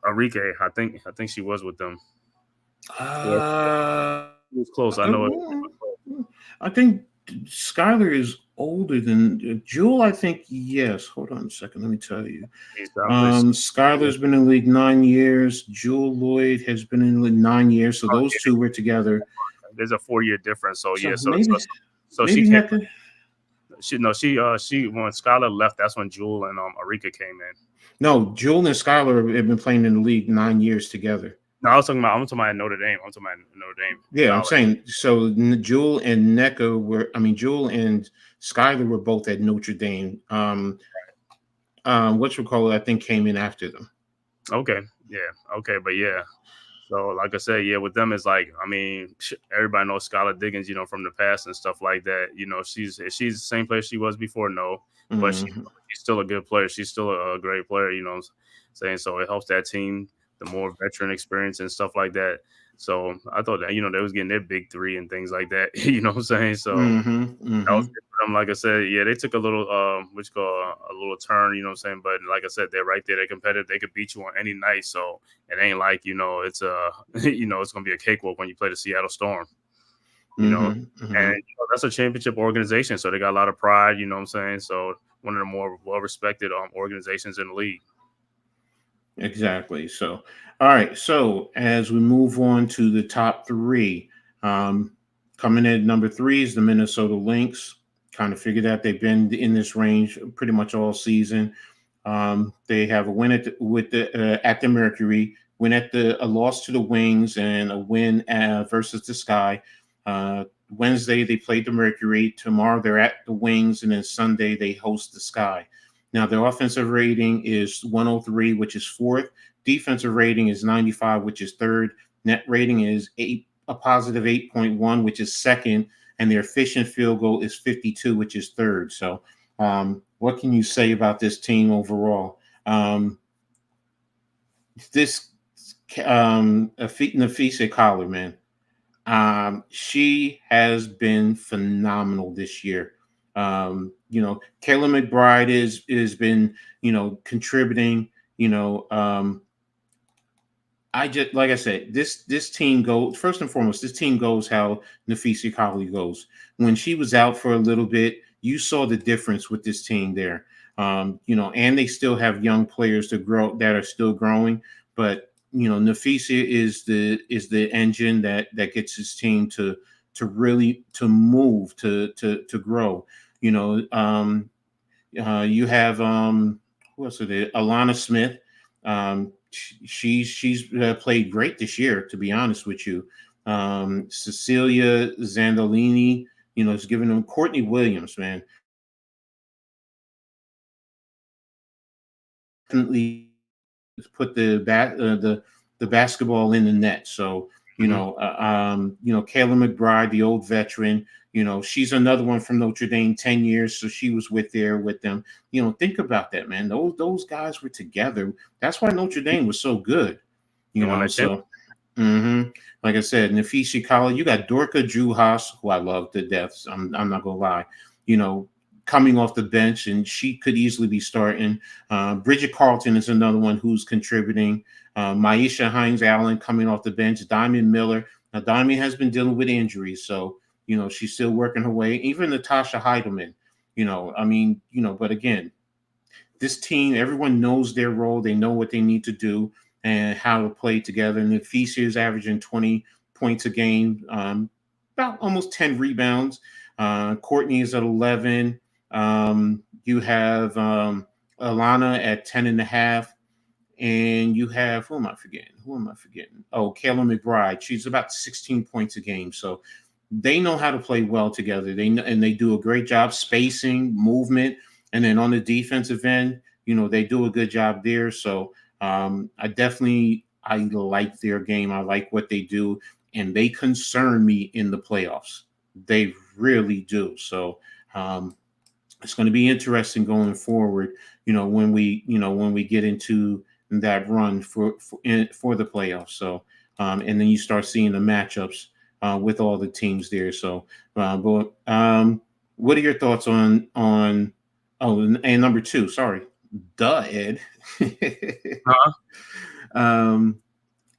Enrique. I think she was with them. It was close. I know. I think Skylar is older than Jewel. I think yes. Hold on a second. Let me tell you. Skylar's been in the league 9 years. Jewel Lloyd has been in the league 9 years. So those two were together. There's a 4-year difference. So yeah. Maybe she came. She when Skylar left, that's when Jewel and Arika came in. No, Jewel and Skylar have been playing in the league 9 years together. No, I'm talking about Notre Dame. I'm talking about Notre Dame Yeah, I'm college. saying so. Jewel and NECA were. I mean, Jewel and Skylar were both at Notre Dame. What you call it? I think came in after them. Okay, yeah, okay, but yeah. So, like I said, yeah, with them it's like, I mean, everybody knows Skylar Diggins, from the past and stuff like that. She's the same player she was before, no, but Mm-hmm. she's still a good player. She's still a great player, what I'm saying. So it helps that team, the more veteran experience and stuff like that. So I thought that they was getting their big three and things like that. You know what I'm saying? So Mm-hmm. that was Mm-hmm. good for them. Like I said, yeah, they took a little, what you call a little turn. You know what I'm saying? But like I said, they're right there. They're competitive. They could beat you on any night. So it ain't like it's it's gonna be a cakewalk when you play the Seattle Storm. You know, Mm-hmm. and Mm-hmm. that's a championship organization, so they got a lot of pride. You know what I'm saying? So one of the more well respected organizations in the league. Exactly. So, all right. So as we move on to the top three, um, coming in at number three is the Minnesota Lynx. Kind of figured out they've been in this range pretty much all season. They have a win at the Mercury, win at a loss to the Wings, and a win versus the Sky. Wednesday they played the Mercury. Tomorrow they're at the Wings, and then Sunday they host the Sky. Now their offensive rating is 103, which is fourth. Defensive rating is 95, which is third. Net rating is a positive 8.1, which is second, and their efficient field goal is 52, which is third. So what can you say about this team overall? This Nafisa Collar, man, she has been phenomenal this year. Kayla McBride is been contributing. You know, I just like I said, this team goes first and foremost. This team goes how Nafisa Colley goes. When she was out for a little bit, you saw the difference with this team there. And they still have young players to grow that are still growing. But Nafisa is the engine that gets his team to really to move to grow. You have who else are there? Alana Smith. She's played great this year, to be honest with you. Cecilia Zandolini, is giving them Courtney Williams, man. Definitely put the basketball in the net. So Mm-hmm. Kayla McBride, the old veteran. She's another one from Notre Dame, 10 years, so she was there with them. Think about that, man. Those guys were together. That's why Notre Dame was so good. They won that championship. So like I said, Nafisa College, you got Dorka Juhas, who I love to death. I'm not gonna lie. Coming off the bench, and she could easily be starting. Bridget Carlton is another one who's contributing. Maisha Hines Allen coming off the bench. Diamond Miller. Now, Diamond has been dealing with injuries, so she's still working her way. Even Natasha Heidelman. But again, this team, everyone knows their role. They know what they need to do and how to play together. And Nafisa is averaging 20 points a game, about almost 10 rebounds. Courtney is at 11. You have Alana at 10 and a half. And you have, who am I forgetting? Oh, Kayla McBride. She's about 16 points a game. So they know how to play well together. They do a great job spacing, movement, and then on the defensive end, they do a good job there. So I like their game. I like what they do, and they concern me in the playoffs. They really do. So it's going to be interesting going forward. When we get into that run for the playoffs. So and then you start seeing the matchups with all the teams there. So, but what are your thoughts on? Oh, and number two, sorry, Ed. Uh-huh. um,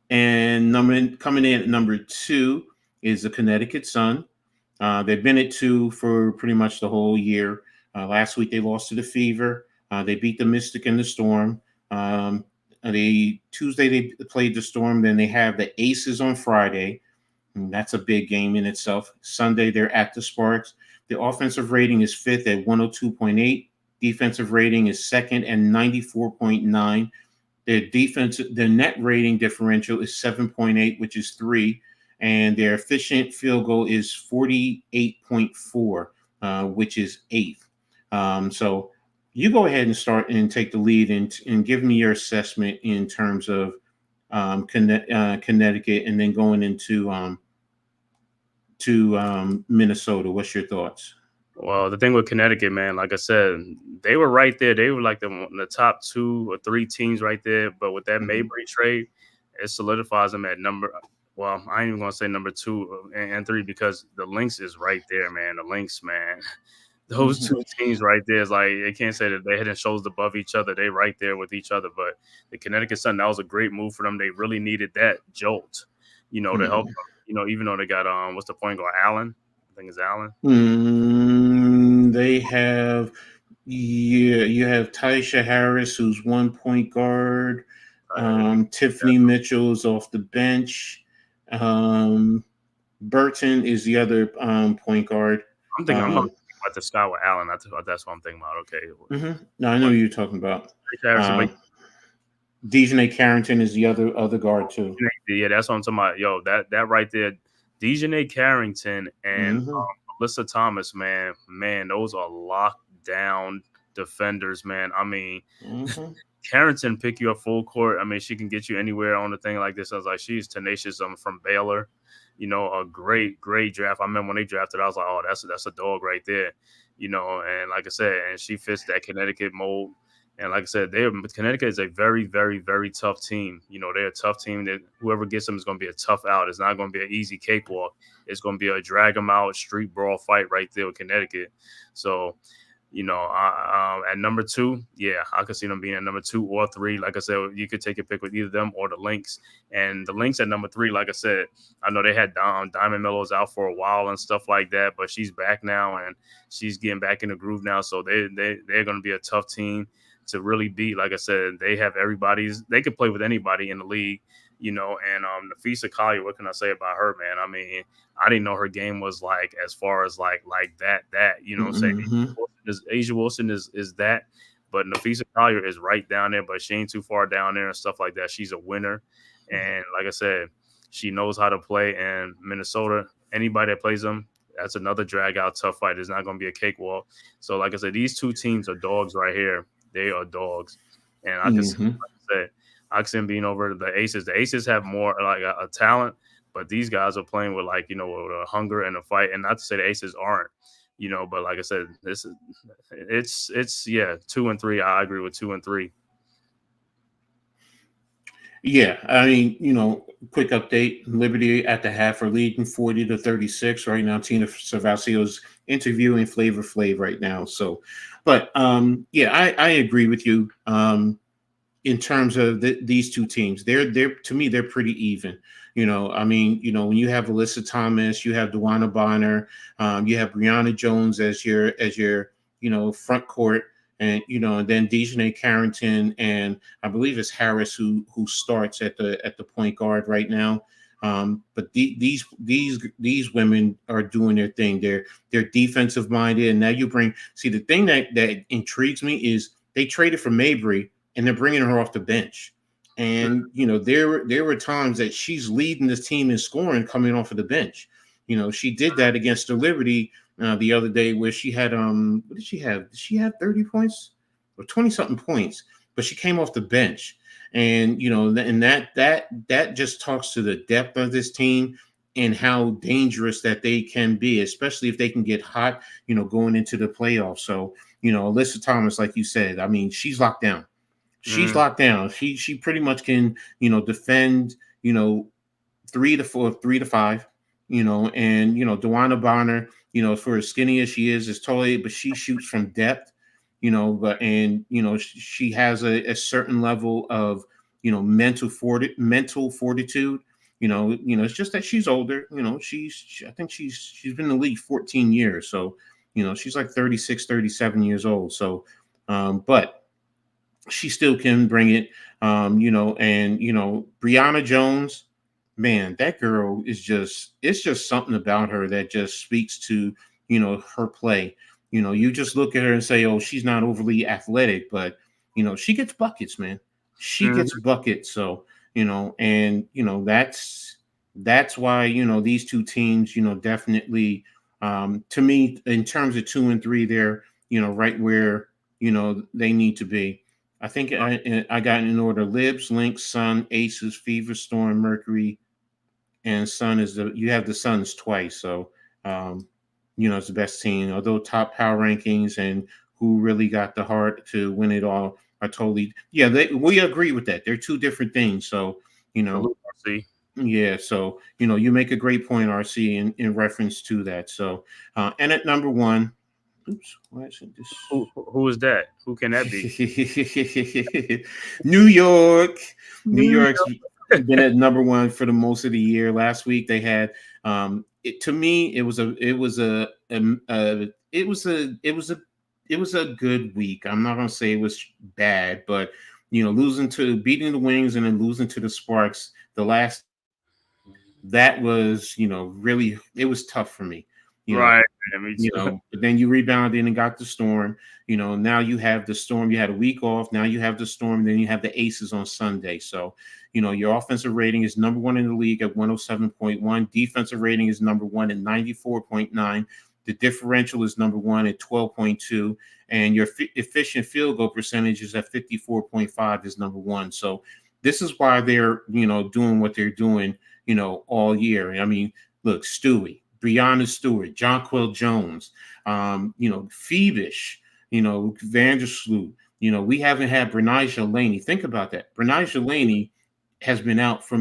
and coming in at number two is the Connecticut Sun. They've been at two for pretty much the whole year. Last week they lost to the Fever. They beat the Mystic and the Storm. Tuesday they played the Storm. Then they have the Aces on Friday. And that's a big game in itself. Sunday they're at the Sparks. The offensive rating is fifth at 102.8. Defensive rating is second at 94.9. Their net rating differential is 7.8, which is three, and their efficient field goal is 48.4, which is eighth. So you go ahead and start and take the lead and give me your assessment in terms of Connecticut, and then going into Minnesota. What's your thoughts? Well, the thing with Connecticut, man, like I said, they were right there. They were like the top 2 or 3 teams right there. But with that Mm-hmm. Mabry trade, it solidifies them at number. Well, I ain't even gonna say number 2 and 3 because the Lynx is right there, man. The Lynx, man. Those Mm-hmm. 2 teams right there is like they can't say that they head and shoulders above each other. They right there with each other. But the Connecticut Sun, that was a great move for them. They really needed that jolt, to help them. Even though they got what's the point guard Allen? I think it's Allen. They have, yeah, you have Taisha Harris, who's one point guard. Tiffany Mitchell's off the bench. Um, Burton is the other point guard. I'm about the Scott with Allen. That's what I'm thinking about. Okay. No, I know But who you're talking about. Harrison, but Dejanay Carrington is the other guard too. yeah, that's what I'm talking about. Yo, that right there, Dejanay Carrington and Mm-hmm. Alyssa Thomas, man, those are locked down defenders, man. I mean, Mm-hmm. Carrington pick you up full court. I mean, she can get you anywhere on the thing like this. I was like, she's tenacious. From Baylor, a great draft. I remember when they drafted, I was like, oh, that's a dog right there, And like I said, and she fits that Connecticut mold. And like I said, Connecticut is a very, very, very tough team. They're a tough team. That whoever gets them is going to be a tough out. It's not going to be an easy cakewalk. It's going to be a drag them out street brawl fight right there with Connecticut. So at number 2, yeah, I could see them being at number 2 or 3. Like I said, you could take a pick with either them or the Lynx. And the Lynx at number 3, like I said, I know they had Diamond Mellows out for a while and stuff like that, but she's back now and she's getting back in the groove now. So they're going to be a tough team to really beat. Like I said, they have they could play with anybody in the league. And Nafisa Collier, what can I say about her, man? I mean, I didn't know her game was like as far as like that, what I'm saying. Mm-hmm. Asia Wilson is that, but Nafisa Collier is right down there, but she ain't too far down there and stuff like that. She's a winner. And like I said, she knows how to play. And Minnesota, anybody that plays them, that's another drag out tough fight. It's not going to be a cakewalk. So like I said, these 2 teams are dogs right here. They are dogs. And I can see, like I said, I can see them being over the Aces. The Aces have more like a talent, but these guys are playing with with a hunger and a fight. And not to say the Aces aren't, but like I said, it's 2 and 3. I agree with 2 and 3. Yeah, I mean, quick update. Liberty at the half are leading 40-36 right now. Tina Cervasio's interviewing Flavor Flav right now. So, but yeah, I agree with you. In terms of these 2 teams, they're to me they're pretty even. I mean, when you have Alyssa Thomas, you have Dewana Bonner, you have Brianna Jones as your front court, and and then Dejanay Carrington, and I believe it's Harris who starts at the point guard right now. But these women are doing their thing. They're defensive minded, and now the thing that intrigues me is they traded for Mabry and they're bringing her off the bench. And there were times that she's leading this team in scoring coming off of the bench. She did that against the Liberty the other day, where she had what did she have? Did she have 30 points or 20 something points? But she came off the bench, and and that just talks to the depth of this team and how dangerous that they can be, especially if they can get hot, going into the playoffs. So Alyssa Thomas, like you said, I mean, she's locked down. She's locked down. She pretty much can, defend, 3 to 4, 3 to 5, and Dewana Bonner, for as skinny as she is totally, but she shoots from depth, but she has a certain level of mental fortitude. It's just that she's older. I think she's been in the league 14 years, so she's like 36, 37 years old. So, but she still can bring it. And Brianna Jones, man, that girl it's just something about her that just speaks to her play. You just look at her and say, oh, she's not overly athletic, but she gets buckets, man. She Mhm. gets buckets. So, and that's why, these two teams, definitely, to me, in terms of 2 and 3, they're, right where, they need to be. I think I got in order: Libs, Lynx, Sun, Aces, Fever, Storm, Mercury, and Sun is you have the Suns twice. So, um, it's the best team. Although top power rankings and who really got the heart to win it all are totally, yeah, we agree with that. They're two different things. So, you know, Salute, RC. yeah. So, you make a great point, RC, in reference to that. So, and at number one, oops, why isn't this? Who is that? Who can that be? New York. New New York's York. been at number one for the most of the year. Last week they had to me it was a good week. I'm not gonna say it was bad, but losing to beating the Wings and then losing to the Sparks the last that was really it was tough for me. You know, Right. Man, me too. but then you rebounded and got the Storm. Now you have the Storm. You had a week off. Now you have the Storm. Then you have the Aces on Sunday. So, your offensive rating is number one in the league at 107.1. Defensive rating is number one at 94.9. The differential is number one at 12.2. And your efficient field goal percentage is at 54.5 is number one. So this is why they're, doing what they're doing, all year. I mean, look, Stewie, Breonna Stewart, Jonquil Jones, Phoebish, Vandersloot. We haven't had Bernasia Laney. Think about that. Bernasia Laney has been out for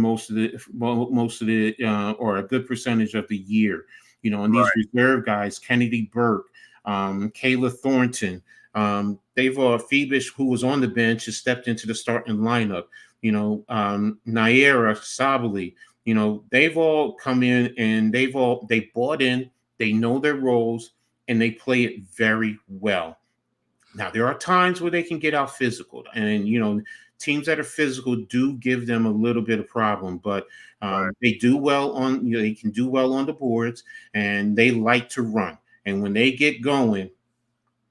or a good percentage of the year. And these Right. reserve guys, Kennedy Burke, Kayla Thornton, they've Phoebish, who was on the bench, has stepped into the starting lineup. Naira Sabali, they've all come in and they bought in, they know their roles, and they play it very well. Now there are times where they can get out physical, and teams that are physical do give them a little bit of problem, but Right. they do well on they can do well on the boards, and they like to run. And when they get going,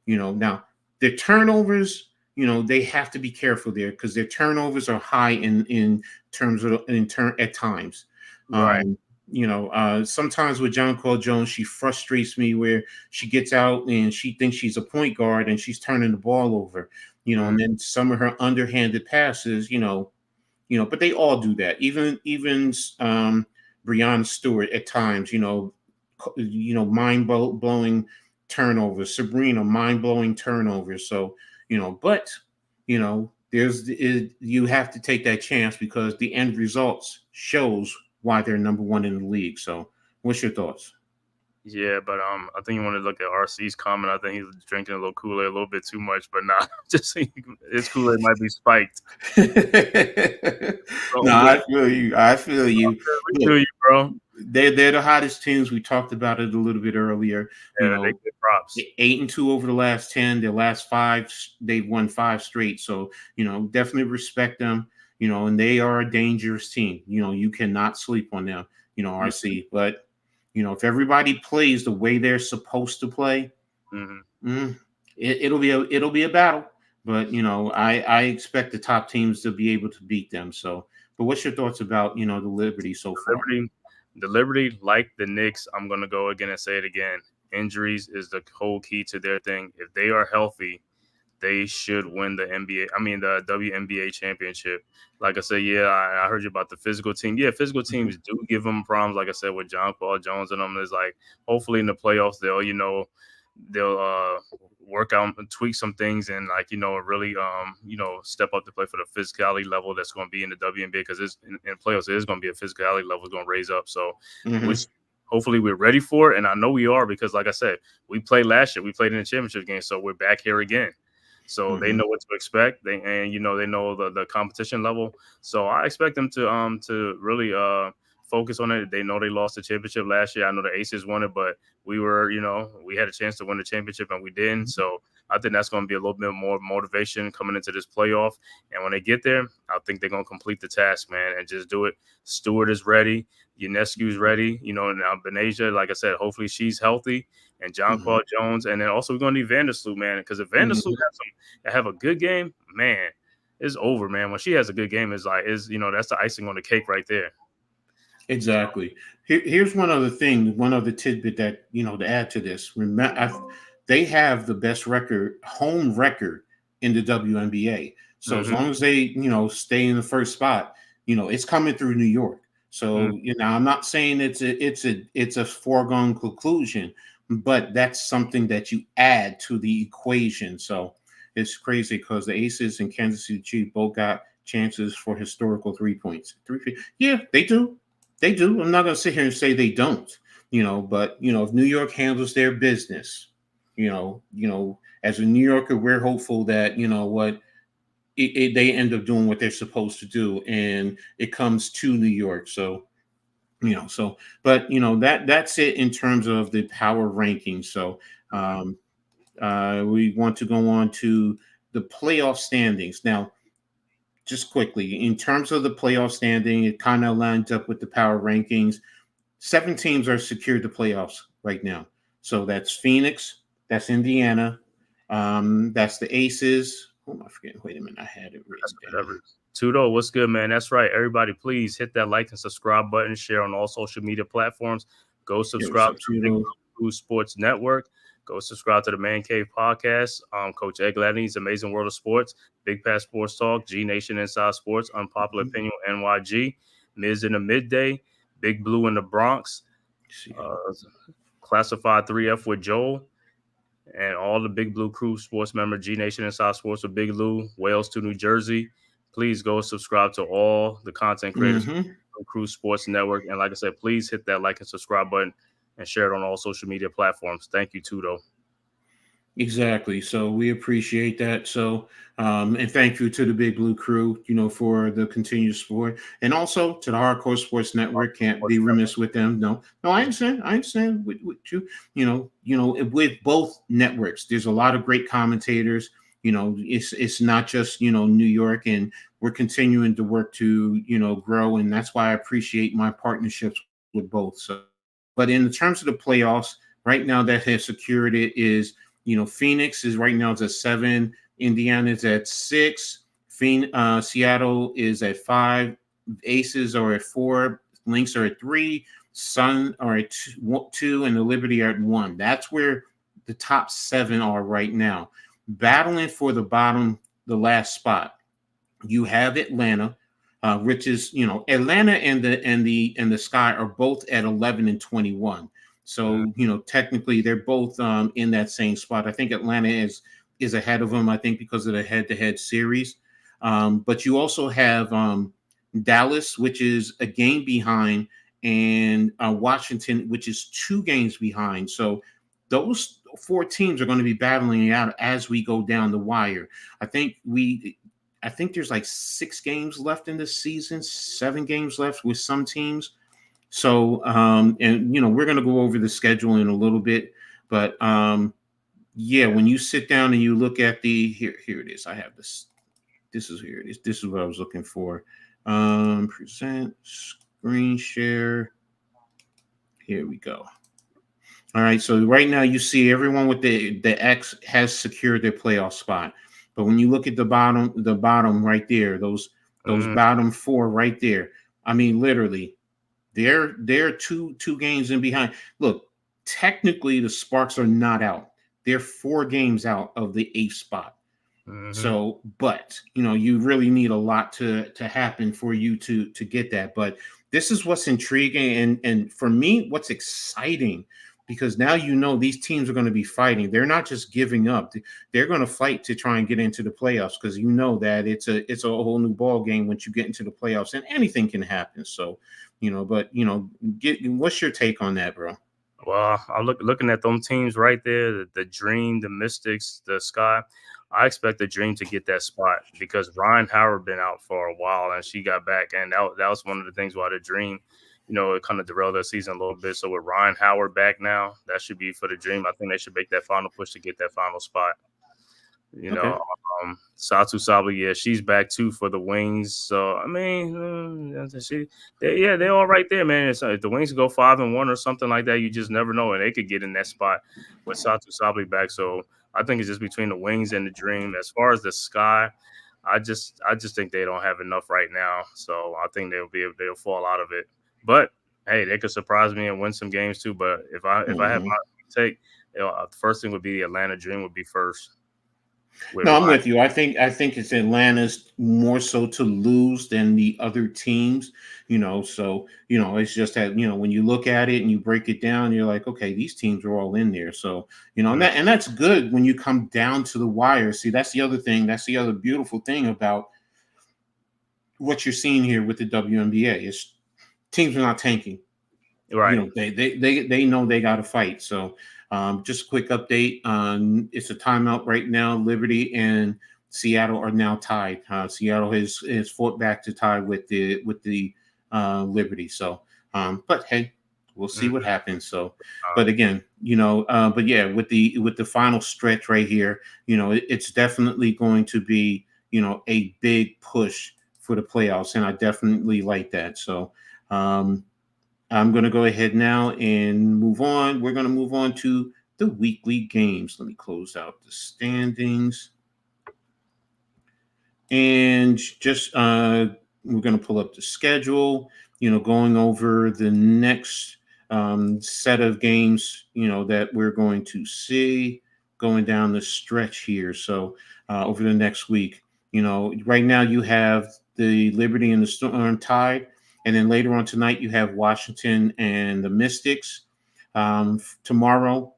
now their turnovers, they have to be careful there because their turnovers are high in terms of at times. Right. Um, sometimes with John Cole Jones, she frustrates me where she gets out and she thinks she's a point guard and she's turning the ball over, Mhm. and then some of her underhanded passes, but they all do that. Even Breonna Stewart at times, mind blowing turnovers. Sabrina, mind blowing turnovers. So but you have to take that chance because the end results shows why they're number one in the league. So, what's your thoughts? Yeah, but I think you want to look at RC's comment. I think he's drinking a little Kool Aid a little bit too much, but nah, just his Kool Aid might be spiked. No, So, I feel you. I feel you. we Look, feel you, bro. they're the hottest teams. We talked about it a little bit earlier. You Yeah, they know, get props. 8-2 over the last 10. Their last five, they've won five straight. So definitely respect them. And they are a dangerous team. You cannot sleep on them. RC. But if everybody plays the way they're supposed to play, Mm-hmm. mm, it'll be a battle. But I expect the top teams to be able to beat them. So, but what's your thoughts about the Liberty so far? Liberty, the Liberty, like the Knicks, I'm gonna go again and say it again. Injuries is the whole key to their thing. If they are healthy, they should win the NBA. I mean, the WNBA championship. Like I said, yeah, I heard you about the physical team. Yeah, physical Mhm. teams do give them problems. Like I said, with John Paul Jones and them, is like hopefully in the playoffs they'll work out and tweak some things and really step up to play for the physicality level that's going to be in the WNBA because it's in playoffs. It is going to be a physicality level going to raise up. So, Mhm. which hopefully we're ready for it, and I know we are because, like I said, we played last year. We played in the championship game, so we're back here again. So they Mhm. know what to expect. They know the competition level. So I expect them to really focus on it. They know they lost the championship last year. I know the Aces won it, but we were, we had a chance to win the championship and we didn't. So I think that's going to be a little bit more motivation coming into this playoff. And when they get there, I think they're going to complete the task, man, and just do it. Stewart is ready. Unescu's ready. Now Benasia, like I said, hopefully she's healthy. And John Paul Jones. And then also we're going to need Vandersloot, man, because if Vandersloot have a good game, man, it's over, man. When she has a good game, that's the icing on the cake right there. Exactly. Here's one other thing, one other tidbit that, to add to this. Remember, they have the best home record in the WNBA. So as long as they, stay in the first spot, it's coming through New York. So, I'm not saying it's a foregone conclusion, but that's something that you add to the equation. So it's crazy because the Aces and Kansas City Chiefs both got chances for historical 3 points. Yeah, they do. They do. I'm not going to sit here and say they don't, but if New York handles their business, as a New Yorker, we're hopeful that, they end up doing what they're supposed to do and it comes to New York. So, but that's it in terms of the power rankings. So, we want to go on to the playoff standings. Now, just quickly, in terms of the playoff standing, it kind of lines up with the power rankings. 7 teams are secured to playoffs right now. So that's Phoenix, that's Indiana, that's the Aces. Who am I forgetting? Wait a minute, I had it written down. Tudo, what's good, man? That's right. Everybody, please hit that like and subscribe button, share on all social media platforms. Go subscribe to Big Blue Sports Network. Go subscribe to the Man-Cave podcast. Coach Ed Gladney's Amazing World of Sports, Big Pass Sports Talk, G Nation Inside Sports, Unpopular Opinion, NYG, Miz in the Midday, Big Blue in the Bronx, Classified 3F with Joel, and all the Big Blue Crew sports members, G Nation Inside Sports with Big Lou, Wales to New Jersey. Please go subscribe to all the content creators, Crew Sports Network. And like I said, please hit that like and subscribe button and share it on all social media platforms. Thank you, Tudo. Exactly. So we appreciate that. So, and thank you to the Big Blue Crew, for the continued support, and also to the Hardcore Sports Network. Can't be remiss with them. No, I understand. I understand with you. With both networks, there's a lot of great commentators. It's not just New York, and we're continuing to work to grow, and that's why I appreciate my partnerships with both. So, but in terms of the playoffs, right now that has secured it is. Phoenix is right now at 7. Indiana is at 6. Seattle is at 5. Aces are at 4. Lynx are at 3. Sun are at 2, and the Liberty are at 1. That's where the top 7 are right now, battling for the last spot. You have Atlanta, which is Atlanta and the Sky are both at 11 and 21. So, technically they're both in that same spot. I think Atlanta is ahead of them, I think, because of the head-to-head series. But you also have Dallas, which is a game behind, and Washington, which is 2 games behind. So those 4 teams are going to be battling it out as we go down the wire. I think there's like 6 games left in this season, 7 games left with some teams. So, and we're going to go over the schedule in a little bit, but yeah, when you sit down and you look at here it is. I have this. Here it is. This is what I was looking for. Present screen share. Here we go. All right. So right now you see everyone with the X has secured their playoff spot. But when you look at the bottom right there, those bottom 4 right there, I mean, literally, they're two games in behind. Look, technically the Sparks are not out. They're 4 games out of the 8th spot. So, but you really need a lot to happen for you to get that. But this is what's intriguing, and for me, what's exciting, because now these teams are going to be fighting. They're not just giving up. They're going to fight to try and get into the playoffs, because that it's a whole new ball game once you get into the playoffs, and anything can happen. So, what's your take on that, bro? Well, I'm looking at them teams right there, the Dream, the Mystics, the Sky. I expect the Dream to get that spot because Ryan Howard been out for a while and she got back, and that was one of the things why the Dream it kind of derailed their season a little bit. So with Ryan Howard back now, that should be for the Dream. I think they should make that final push to get that final spot. You know, Okay. Satu Sabli, yeah, she's back too for the Wings. So I mean, they're all right there, man. If the Wings go 5-1 or something like that, you just never know, and they could get in that spot with Satu Sabli back. So I think it's just between the Wings and the Dream. As far as the Sky, I just think they don't have enough right now. So I think they'll fall out of it. But hey, they could surprise me and win some games too. But if I had Hmm. my take, the first thing would be the Atlanta Dream would be first with No, I'm Ryan. with you. I think it's Atlanta's more so to lose than the other teams, So it's just that when you look at it and you break it down, you're like, okay, these teams are all in there. So and that's good when you come down to the wire. See, that's the other thing. That's the other beautiful thing about what you're seeing here with the WNBA is teams are not tanking. Right. They know they got to fight. So just a quick update on it's a timeout right now. Liberty and Seattle are now tied. Seattle has fought back to tie with the Liberty. So but hey, we'll see Mhm. what happens. So Uh, but again, but yeah, with the final stretch right here, it's definitely going to be a big push for the playoffs, and I definitely like that. So I'm going to go ahead now and move on. We're going to move on to the weekly games. Let me close out the standings. And just we're going to pull up the schedule, going over the next set of games, that we're going to see going down the stretch here. So over the next week, right now you have the Liberty and the Storm tied. And then later on tonight, you have Washington and the Mystics. Tomorrow,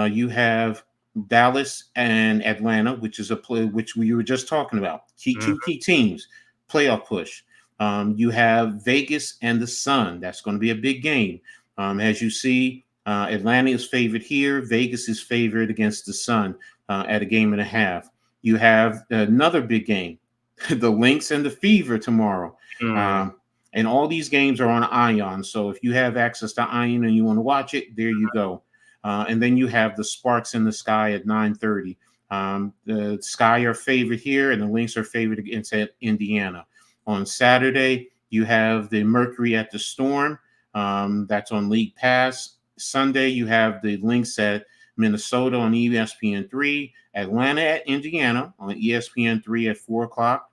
you have Dallas and Atlanta, which is a play which we were just talking about. Two mhm, key teams, playoff push. You have Vegas and the Sun. That's going to be a big game. As you see, Atlanta is favored here. Vegas is favored against the Sun at a game and a half. You have another big game, the Lynx and the Fever tomorrow. mm, And all these games are on Ion. So if you have access to Ion and you want to watch it, there you go. And then you have the Sparks in the Sky at 9:30. The Sky are favored here, and the Lynx are favored against Indiana. On Saturday, you have the Mercury at the Storm. That's on League Pass. Sunday, you have the Lynx at Minnesota on ESPN3, Atlanta at Indiana on ESPN3 at 4 o'clock,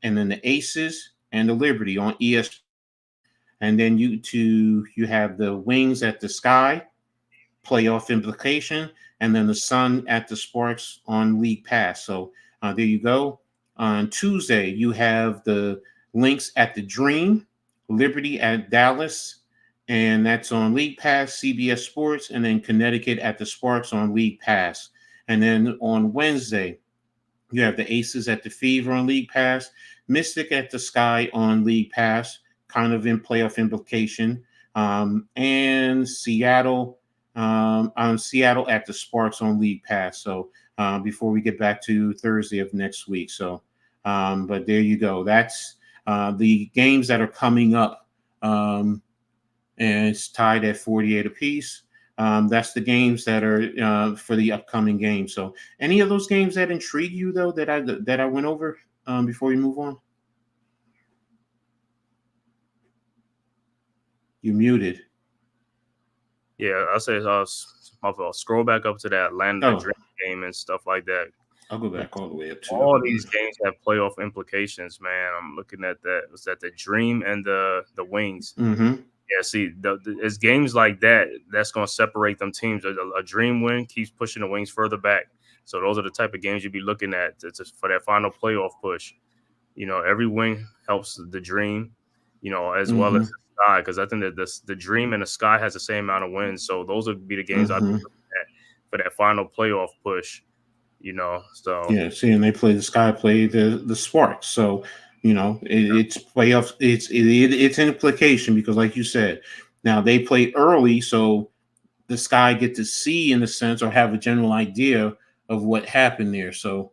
and then the Aces and the Liberty on ESPN. And then you have the Wings at the Sky, playoff implication, and then the Sun at the Sparks on League Pass. So there you go. On Tuesday, you have the Lynx at the Dream, Liberty at Dallas, and that's on League Pass, CBS Sports, and then Connecticut at the Sparks on League Pass. And then on Wednesday, you have the Aces at the Fever on League Pass, Mystic at the Sky on League Pass, kind of in playoff implication, and Seattle at the Sparks on League Pass. So before we get back to Thursday of next week. So, but there you go. That's the games that are coming up, and it's tied at 48 apiece. That's the games that are for the upcoming games. So, any of those games that intrigue you, though, that I went over before we move on? You muted. yeah, I say my fault. Scroll back up to that Atlanta Oh, Dream game and stuff like that. I'll go back all the way up to All these games have playoff implications, man. I'm looking at that. Was that the Dream and the Wings? Mm-hmm. Yeah, see, it's games like that that's going to separate them teams. A Dream win keeps pushing the Wings further back. So those are the type of games you'd be looking at for that final playoff push. Every win helps the Dream, as well as Mm-hmm. the Sky, because I think that the Dream and the Sky has the same amount of wins. So those would be the games I'd be Mm-hmm. looking at for that final playoff push. So Yeah, see, and they play the Sky play the Sparks. So, it's playoffs. It's an implication because, like you said, now they play early, so the Sky get to see in a sense or have a general idea of what happened there. So,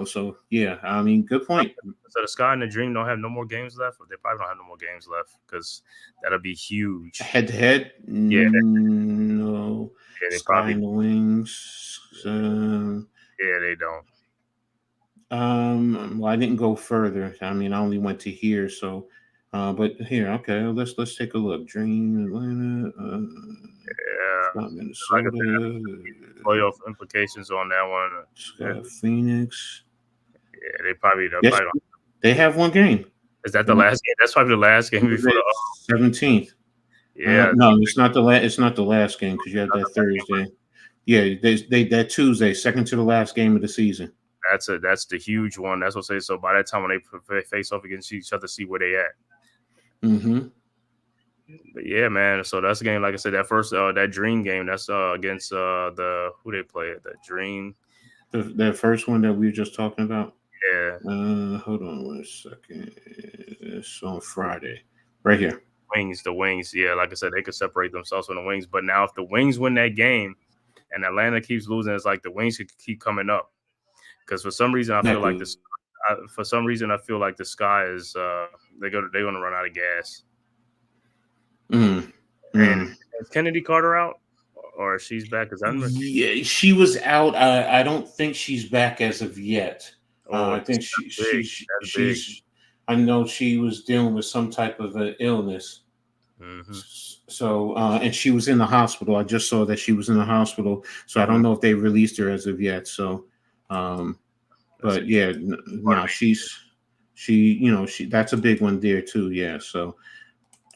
So yeah, I mean, good point. So the Sky and the Dream don't have no more games left. They probably don't have no more games left because that'll be huge. Head to head, Yeah, no. yeah, they Sky probably and the Wings. yeah they don't. Well, I didn't go further. I mean, I only went to here, so. But here, okay, let's take a look. Dream Atlanta, Yeah, Scott, like I said, Minnesota, playoff implications on that one. Scott, Phoenix. Yeah, they'll Yes, probably don't. they have one game. Is that the last game? That's probably the last game before the. 17th. Yeah, No, it's not the last. It's not the last game because you have that Thursday. Yeah, they that Tuesday, second to the last game of the season. that's the huge one. That's what I say. So by that time when they face off against each other, see where they at. Mm-hmm. But yeah, man. So that's the game. Like I said, that first that Dream game. That's against the who they play at the Dream. That first one that we were just talking about. Yeah, Hold on 1 second. It's on Friday, right here. Wings. The Wings. Yeah, like I said, they could separate themselves from the Wings. But now if the Wings win that game and Atlanta keeps losing, it's like the Wings could keep coming up. Because for some reason I feel like Exactly. this. For some reason I feel like the Sky is they're gonna run out of gas. Mm. And Mm. is Kennedy Carter out or she's back? Because I'm Yeah, she was out. I don't think she's back as of yet. oh I think that's big. That's big. she's. I know she was dealing with some type of an illness. Mm-hmm. So, and she was in the hospital. I just saw that she was in the hospital. So I Mm-hmm. don't know if they released her as of yet. So, um, That's a but yeah, part of no, she, that's a big one there too. Yeah. So,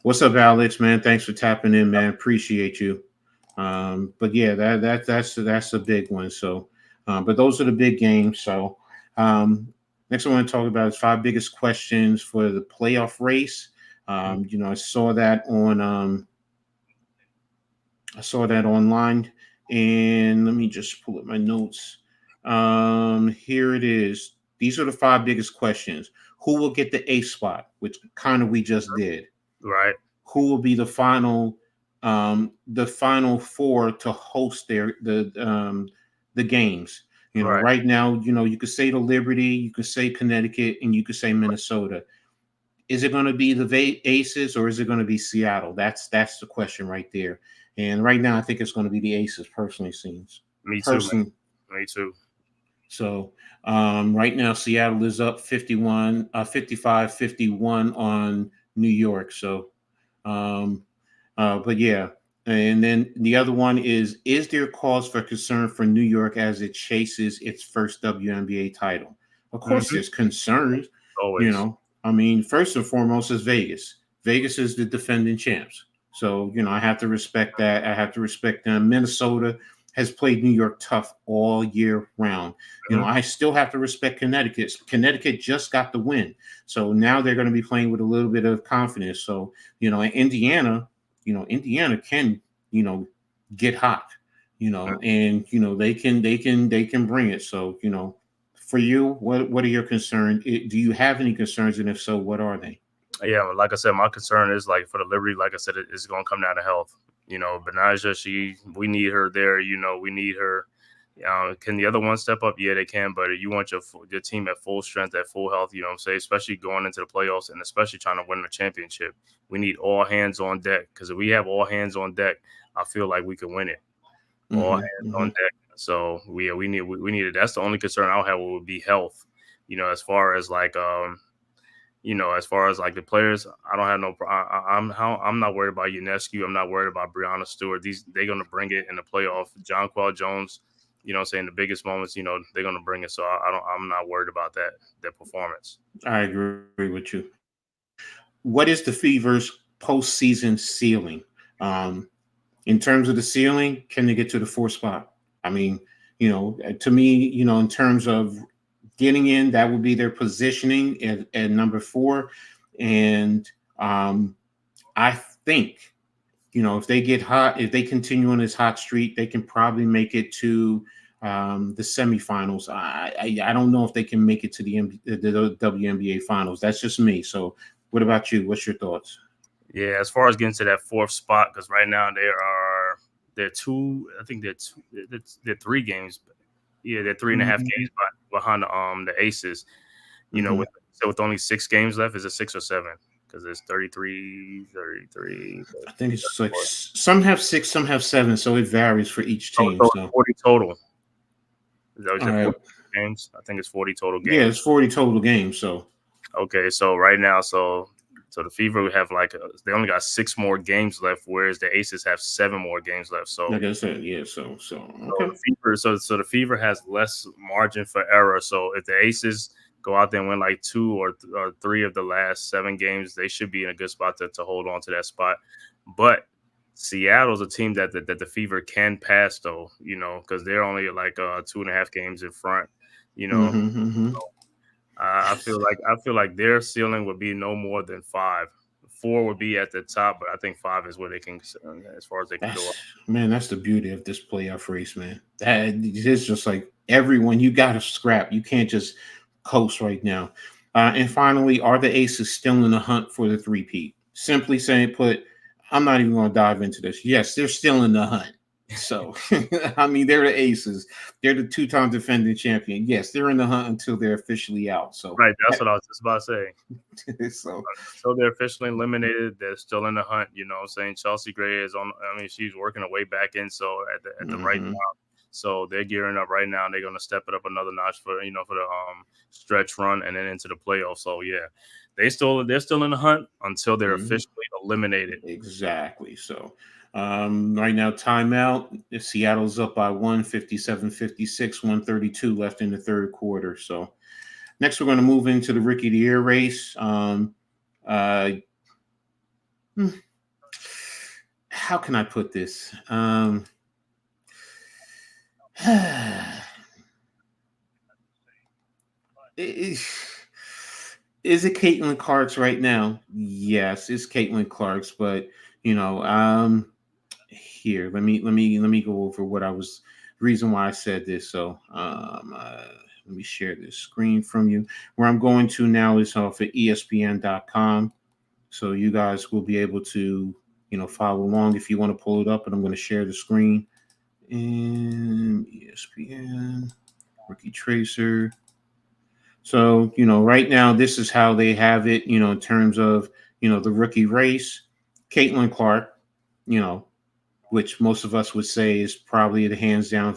what's up, Alex? Man, thanks for tapping in, man. Appreciate you. But yeah, that's a big one. So, but those are the big games. So, next I want to talk about is 5 biggest questions for the playoff race. me. I saw that on I saw that online, and let me just pull up my notes. Here it is. These are the 5 biggest questions. Who will get the eighth spot, which kind of we just did? Right. Who will be the final four to host the games? Right. Right now, you could say the Liberty, you could say Connecticut, and you could say Minnesota. Is it going to be the Aces or is it going to be Seattle? That's the question right there. And right now, I think it's going to be the Aces. Personally, seems Me too, man. person. Me too. So right now, Seattle is up 55, 51 on New York. So, um, but yeah. And then the other one is there cause for concern for New York as it chases its first WNBA title? Of course, Mm-hmm. there's concerns. Always. I mean, first and foremost is Vegas. Vegas is the defending champs. So, I have to respect that. I have to respect them. Minnesota has played New York tough all year round. Mm-hmm. I still have to respect Connecticut. Connecticut just got the win. So now they're going to be playing with a little bit of confidence. So, Indiana, Indiana can, get hot, and they can bring it. So, for you, what are your concerns? Do you have any concerns, and if so, what are they? Yeah, well, like I said, my concern is like for the Liberty, like I said, it's going to come down to health. Benaja, we need her there. We need her. Can the other one step up? Yeah, they can, but you want your team at full strength, at full health. You know what I'm saying? Especially going into the playoffs and especially trying to win the championship. We need all hands on deck because if we have all hands on deck, I feel like we can win it. All Mm-hmm, hands on mm-hmm. deck. So we need it. That's the only concern I'll have would be health. As far as like as far as like the players, I don't have no. I'm not worried about Ionescu. I'm not worried about Brianna Stewart. They're gonna bring it in the playoff. John Quell Jones, what I'm saying, the biggest moments, they're gonna bring it. So I'm not worried about that performance. I agree with you. What is the Fever's postseason ceiling? Um, in terms of the ceiling, can they get to the fourth spot? I mean, to me, in terms of getting in, that would be their positioning at number 4. And I think, if they get hot, if they continue on this hot streak, they can probably make it to the semifinals. I don't know if they can make it to the WNBA finals. That's just me. So, what about you? What's your thoughts? Yeah, as far as getting to that fourth spot, because right now they're two. I think they're 3 games. Yeah, they're 3.5 games behind the Aces. You know, Mm-hmm. with only 6 games left, is it 6 or 7? Because it's 33, 33, I think it's like 34. some have 6, some have 7, so it varies for each So, team. so it's So, 40 total. Is that what you all said? right, 40 games? I think it's 40 total yeah, it's games. 40 total games. So, Okay, so right now, so the Fever would have like they only got 6 more games left, whereas the Aces have 7 more games left. like I said, yeah. So So okay. the Fever, so the Fever has less margin for error. So if the Aces go out there and win like 2 or 3 of the last 7 games, they should be in a good spot to hold on to that spot. But Seattle's a team that the Fever can pass though, you know, because they're only like 2.5 games in front. You know, Mm-hmm, mm-hmm. I feel like their ceiling would be no more than 5. 4 would be at the top, but I think 5 is where they can, as far as they can go. That's man, that's the beauty of this playoff race, man. That it's just like everyone, you got to scrap. You can't just coast right now. And finally, are the Aces still in the hunt for the three-peat? Simply saying, put, I'm not even going to dive into this. Yes, they're still in the hunt. So, I mean, they're the Aces. They're the two-time defending champion. Yes, they're in the hunt until they're officially out. So, Right, that's what I was just about to say. so So they're officially eliminated. They're still in the hunt. You know what I'm saying? Chelsea Gray is on. I mean, she's working her way back in. So at the right mhm. time. So they're gearing up right now. They're going to step it up another notch for for the stretch run and then into the playoffs. So yeah, they're still in the hunt until they're Mhm. officially eliminated. Exactly. So right now, timeout. Seattle's up by 157-56, 132 left in the third quarter. So next, we're going to move into the Rookie of the Year race. Uh, hmm, how can I put this? Is it Caitlin Clark's right now? Yes, it's Caitlin Clark's, but you know, here let me go over what I was reason why I said this. So let me share this screen from you. Where I'm going to now is off at ESPN.com. So you guys will be able to, follow along if you want to pull it up, and I'm going to share the screen in ESPN rookie tracer. So, right now, this is how they have it, in terms of, the rookie race. Caitlin Clark, you know, which most of us would say is probably the hands down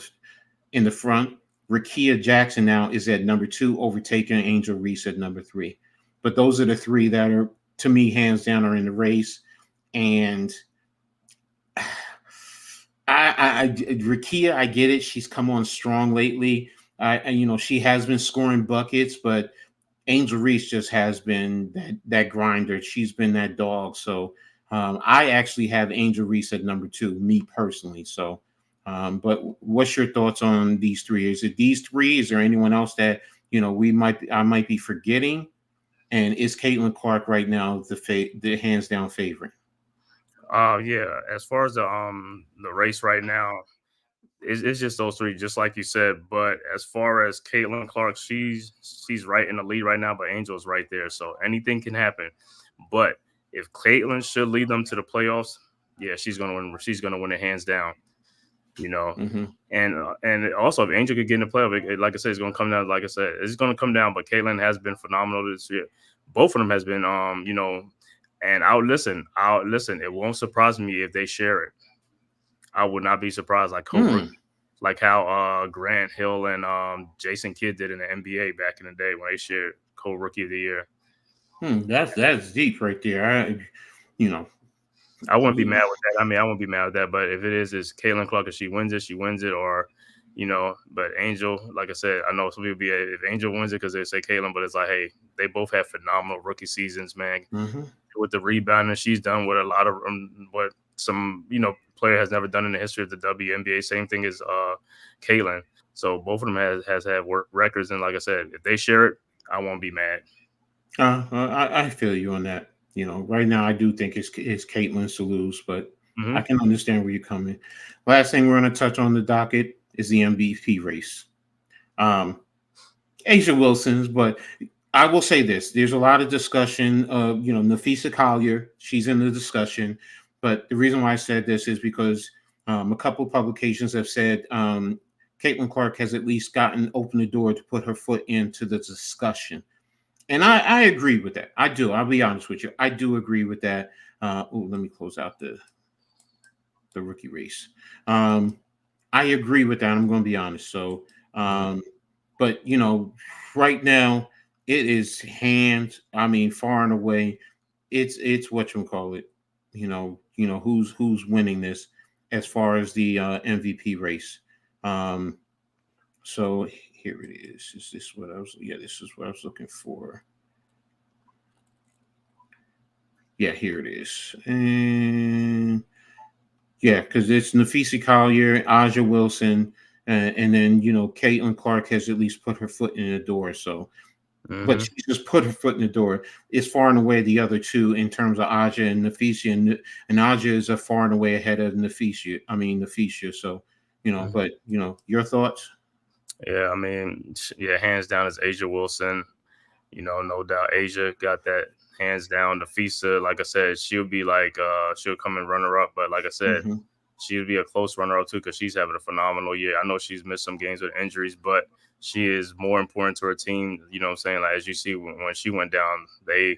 in the front. Rakia Jackson now is at number 2, overtaking Angel Reese at number 3. But those are the three that are, to me, hands down, are in the race. And Rakia, I get it. She's come on strong lately. She has been scoring buckets, but Angel Reese just has been that grinder. She's been that dog. So I actually have Angel Reese at number 2, me personally. So, but what's your thoughts on these three? Is it these three? Is there anyone else that I might be forgetting? And is Caitlin Clark right now the hands down favorite? Yeah. As far as the race right now, it's just those three, just like you said. But as far as Caitlin Clark, she's right in the lead right now, but Angel's right there, so anything can happen. But if Caitlin should lead them to the playoffs, yeah, she's gonna win. She's gonna win it hands down. You know, Mm-hmm. and also if Angel could get in the playoff, like I said, it's gonna come down. Like I said, it's gonna come down. But Caitlin has been phenomenal this year. Both of them has been and I'll listen. It won't surprise me if they share it. I would not be surprised, like Hmm. co-rookie, like how Grant Hill and Jason Kidd did in the NBA back in the day when they shared co-rookie of the year. That's deep right there. You know, I wouldn't be mad with that. I mean, I wouldn't be mad with that. But if it is Caitlin Clark, if she wins it, she wins it. Or, but Angel, like I said, I know some people be if Angel wins it because they say Caitlin, but it's like, hey, they both have phenomenal rookie seasons, man. mm-hmm. With the rebounding, she's done what a lot of what some player has never done in the history of the WNBA. Same thing as Caitlin. So both of them has had work records, and like I said, if they share it, I won't be mad. I feel you on that. Right now I do think it's Caitlin's to lose, but I Hmm. can understand where you're coming. Last thing we're going to touch on the docket is the MVP race. Um, Asia Wilson's, but I will say this: there's a lot of discussion of Nafisa Collier. She's in the discussion, but the reason why I said this is because a couple of publications have said Caitlin Clark has at least gotten opened the door to put her foot into the discussion. And I agree with that. I do. I'll be honest with you. I do agree with that. Let me close out the rookie race. Um, I agree with that. I'm going to be honest. So, um, but right now it is hands. I mean, far and away, it's what you call it. Who's winning this as far as the MVP race. Um, so here it is. Is this what I was? Yeah, this is what I was looking for. Yeah, here it is. And yeah, because it's Nafisi Collier, Aja Wilson, and then Caitlin Clark has at least put her foot in the door. So, but Mm-hmm. she just put her foot in the door. It's far and away the other two in terms of Aja and Nafisi, and Aja is a far and away ahead of Nafisi. I mean Nafisia. So, but your thoughts? Yeah, I mean, yeah, hands down is Asia Wilson. No doubt Asia got that hands down. The FISA, like I said, she'll be like she'll come in runner up, but like I said, Mm-hmm. she'll be a close runner up too because she's having a phenomenal year. I know she's missed some games with injuries, but she is more important to her team. You know what I'm saying? Like as you see when she went down, they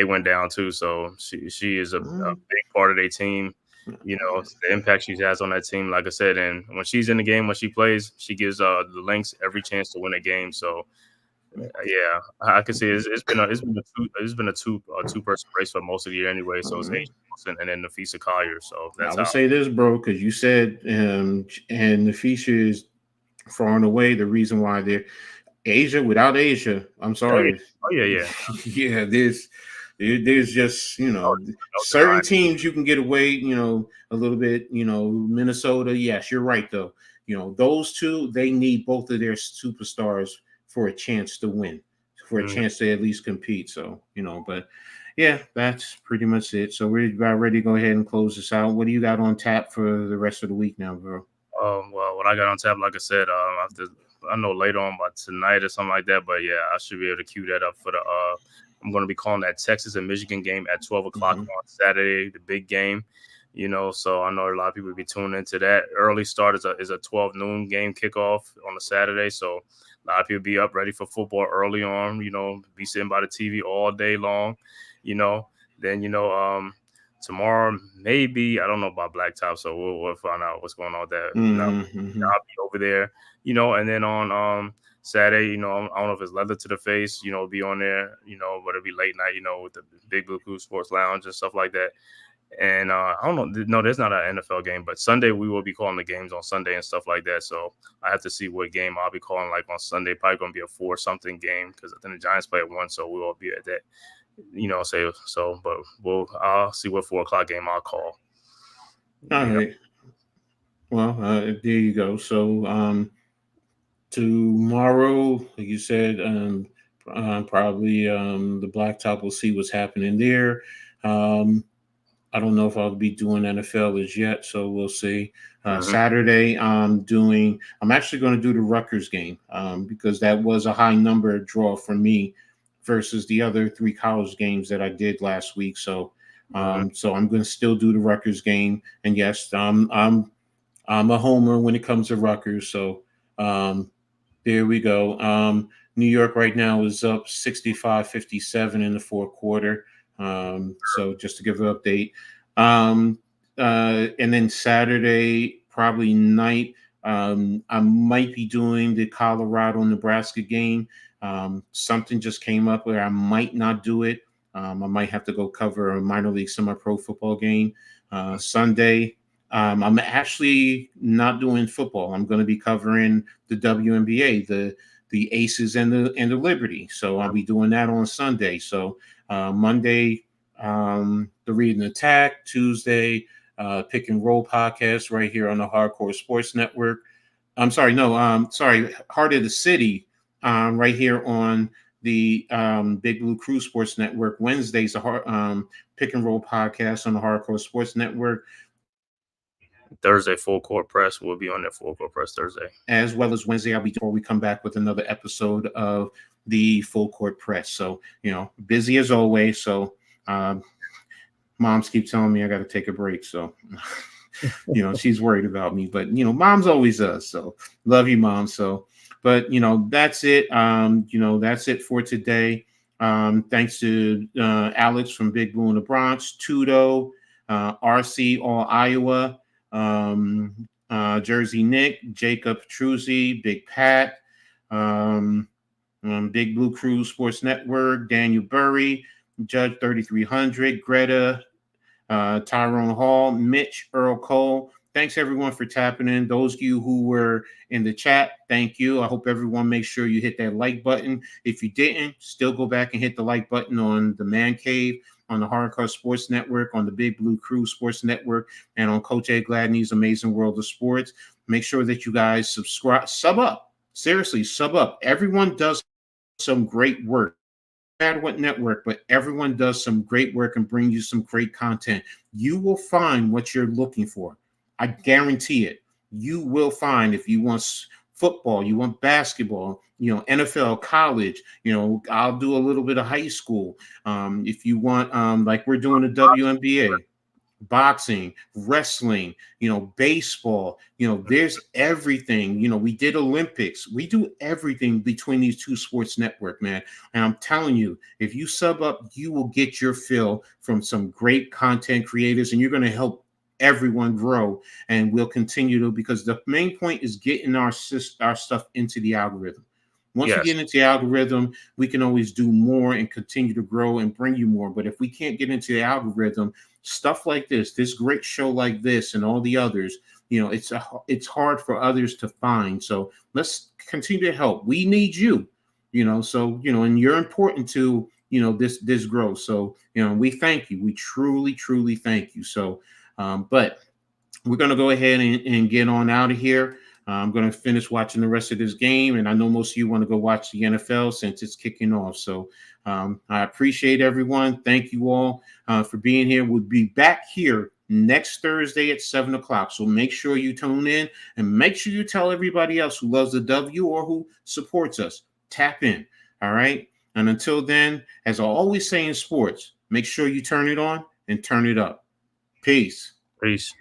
went down too. So she is a big part of their team. The impact she has on that team, like I said, and when she's in the game, when she plays, she gives the Lynx every chance to win a game. So yeah, I can see it's been a two person race for most of the year anyway. So it's Asia Wilson and then Nafisa Collier. So I that's would how. say this, bro, because you said, and Nafisia is far and away the reason why they're Asia. Without Asia, I'm Oh yeah, sorry. oh yeah, yeah. Yeah, there's just No, no certain denying. teams you can get away, a little bit. Minnesota. Yes, you're right though. Those two, they need both of their superstars for a chance to win, for a Mhm. chance to at least compete. So but yeah, that's pretty much it. So we're about ready to go ahead and close this out. What do you got on tap for the rest of the week now, bro? Well, what I got on tap, like I said, after I know later on about tonight or something like that, but yeah, I should be able to cue that up for the. I'm going to be calling that Texas and Michigan game at 12 o'clock Mm-hmm. on Saturday, the big game. So I know a lot of people will be tuning into that. Early start is a 12 noon game kickoff on a Saturday, so a lot of people be up ready for football early on. Be sitting by the TV all day long. You know, then tomorrow, maybe I don't know about Blacktop, so we'll find out what's going on with that. Mm-hmm. I'll be over there, and then on Saturday, I don't know if it's Leather to the Face, be on there, but it'll be late night, with the Big Blue Crew Sports Lounge and stuff like that. And I don't know, no, there's not an NFL game, but Sunday we will be calling the games on Sunday and stuff like that. So I have to see what game I'll be calling like on Sunday. Probably gonna be a 4-something game because I think the Giants play at 1, so we will be at that say so, but I'll see what 4 o'clock game I'll call. All You know, right. Well, there you go. So tomorrow, like you said, probably the blacktop will see what's happening there. Um, I don't know if I'll be doing NFL as yet, so we'll see. mm-hmm, Saturday, I'm actually going to do the Rutgers game because that was a high number draw for me versus the other three college games that I did last week. So, mm-hmm. so I'm going to still do the Rutgers game. And yes, I'm a homer when it comes to Rutgers. So, um, there we go. New York right now is up 65-57 in the fourth quarter. So just to give an update. Um, and then Saturday, probably night, I might be doing the Colorado Nebraska game. Something just came up where I might not do it. I might have to go cover a minor league semi pro football game. Sunday, I'm actually not doing football. I'm going to be covering the WNBA, the Aces and the Liberty. So I'll be doing that on Sunday. So Monday, the Read and Attack. Tuesday, Pick and Roll podcast right here on the Hardcore Sports Network. I'm sorry, no, sorry, Heart of the City, right here on the Big Blue Crew Sports Network. Wednesdays, the Pick and Roll podcast on the Hardcore Sports Network. Thursday full court press. We'll be on there full court press Thursday. As well as Wednesday, I'll be before we come back with another episode of the Full Court Press. So, busy as always. So, moms keep telling me I got to take a break. So, She's worried about me, but mom's always us. So love you, mom. So, but that's it. That's it for today. Thanks to Alex from Big Blue in the Bronx, Tudo, RC All Iowa, Jersey Nick, Jacob Truzzi, Big Pat, um, Big Blue Cruise Sports Network, Daniel Burry, Judge 3300, Greta, Tyrone Hall, Mitch, Earl Cole. Thanks everyone for tapping in. Those of you who were in the chat, thank you. I hope everyone makes sure you hit that like button. If you didn't, still go back and hit the like button on the Man Cave, on the Hardcore Sports Network, on the Big Blue Crew Sports Network, and on Coach Ed Gladney's Amazing World of Sports. Make sure that you guys sub up. Seriously, sub up. Everyone does some great work. Matter what network, but everyone does some great work and bring you some great content. You will find what you're looking for. I guarantee it. You will find, if you want football, you want basketball, NFL, college, I'll do a little bit of high school. If you want, like we're doing the WNBA, boxing, wrestling, baseball, there's everything. We did Olympics. We do everything between these two sports network, man. And I'm telling you, if you sub up, you will get your fill from some great content creators, and you're going to help everyone grow. And we'll continue to, because the main point is getting our stuff into the algorithm. Once we get into the algorithm, we can always do more and continue to grow and bring you more. But if we can't get into the algorithm, stuff like this great show like this and all the others, it's hard for others to find. So let's continue to help. We need you, and you're important to, this growth. So, we thank you. We truly, truly thank you. So, but we're going to go ahead and get on out of here. I'm going to finish watching the rest of this game, and I know most of you want to go watch the NFL since it's kicking off. So I appreciate everyone. Thank you all for being here. We'll be back here next Thursday at 7 o'clock. So make sure you tune in, and make sure you tell everybody else who loves the W or who supports us. Tap in. All right. And until then, as I always say in sports, make sure you turn it on and turn it up. Peace. Peace.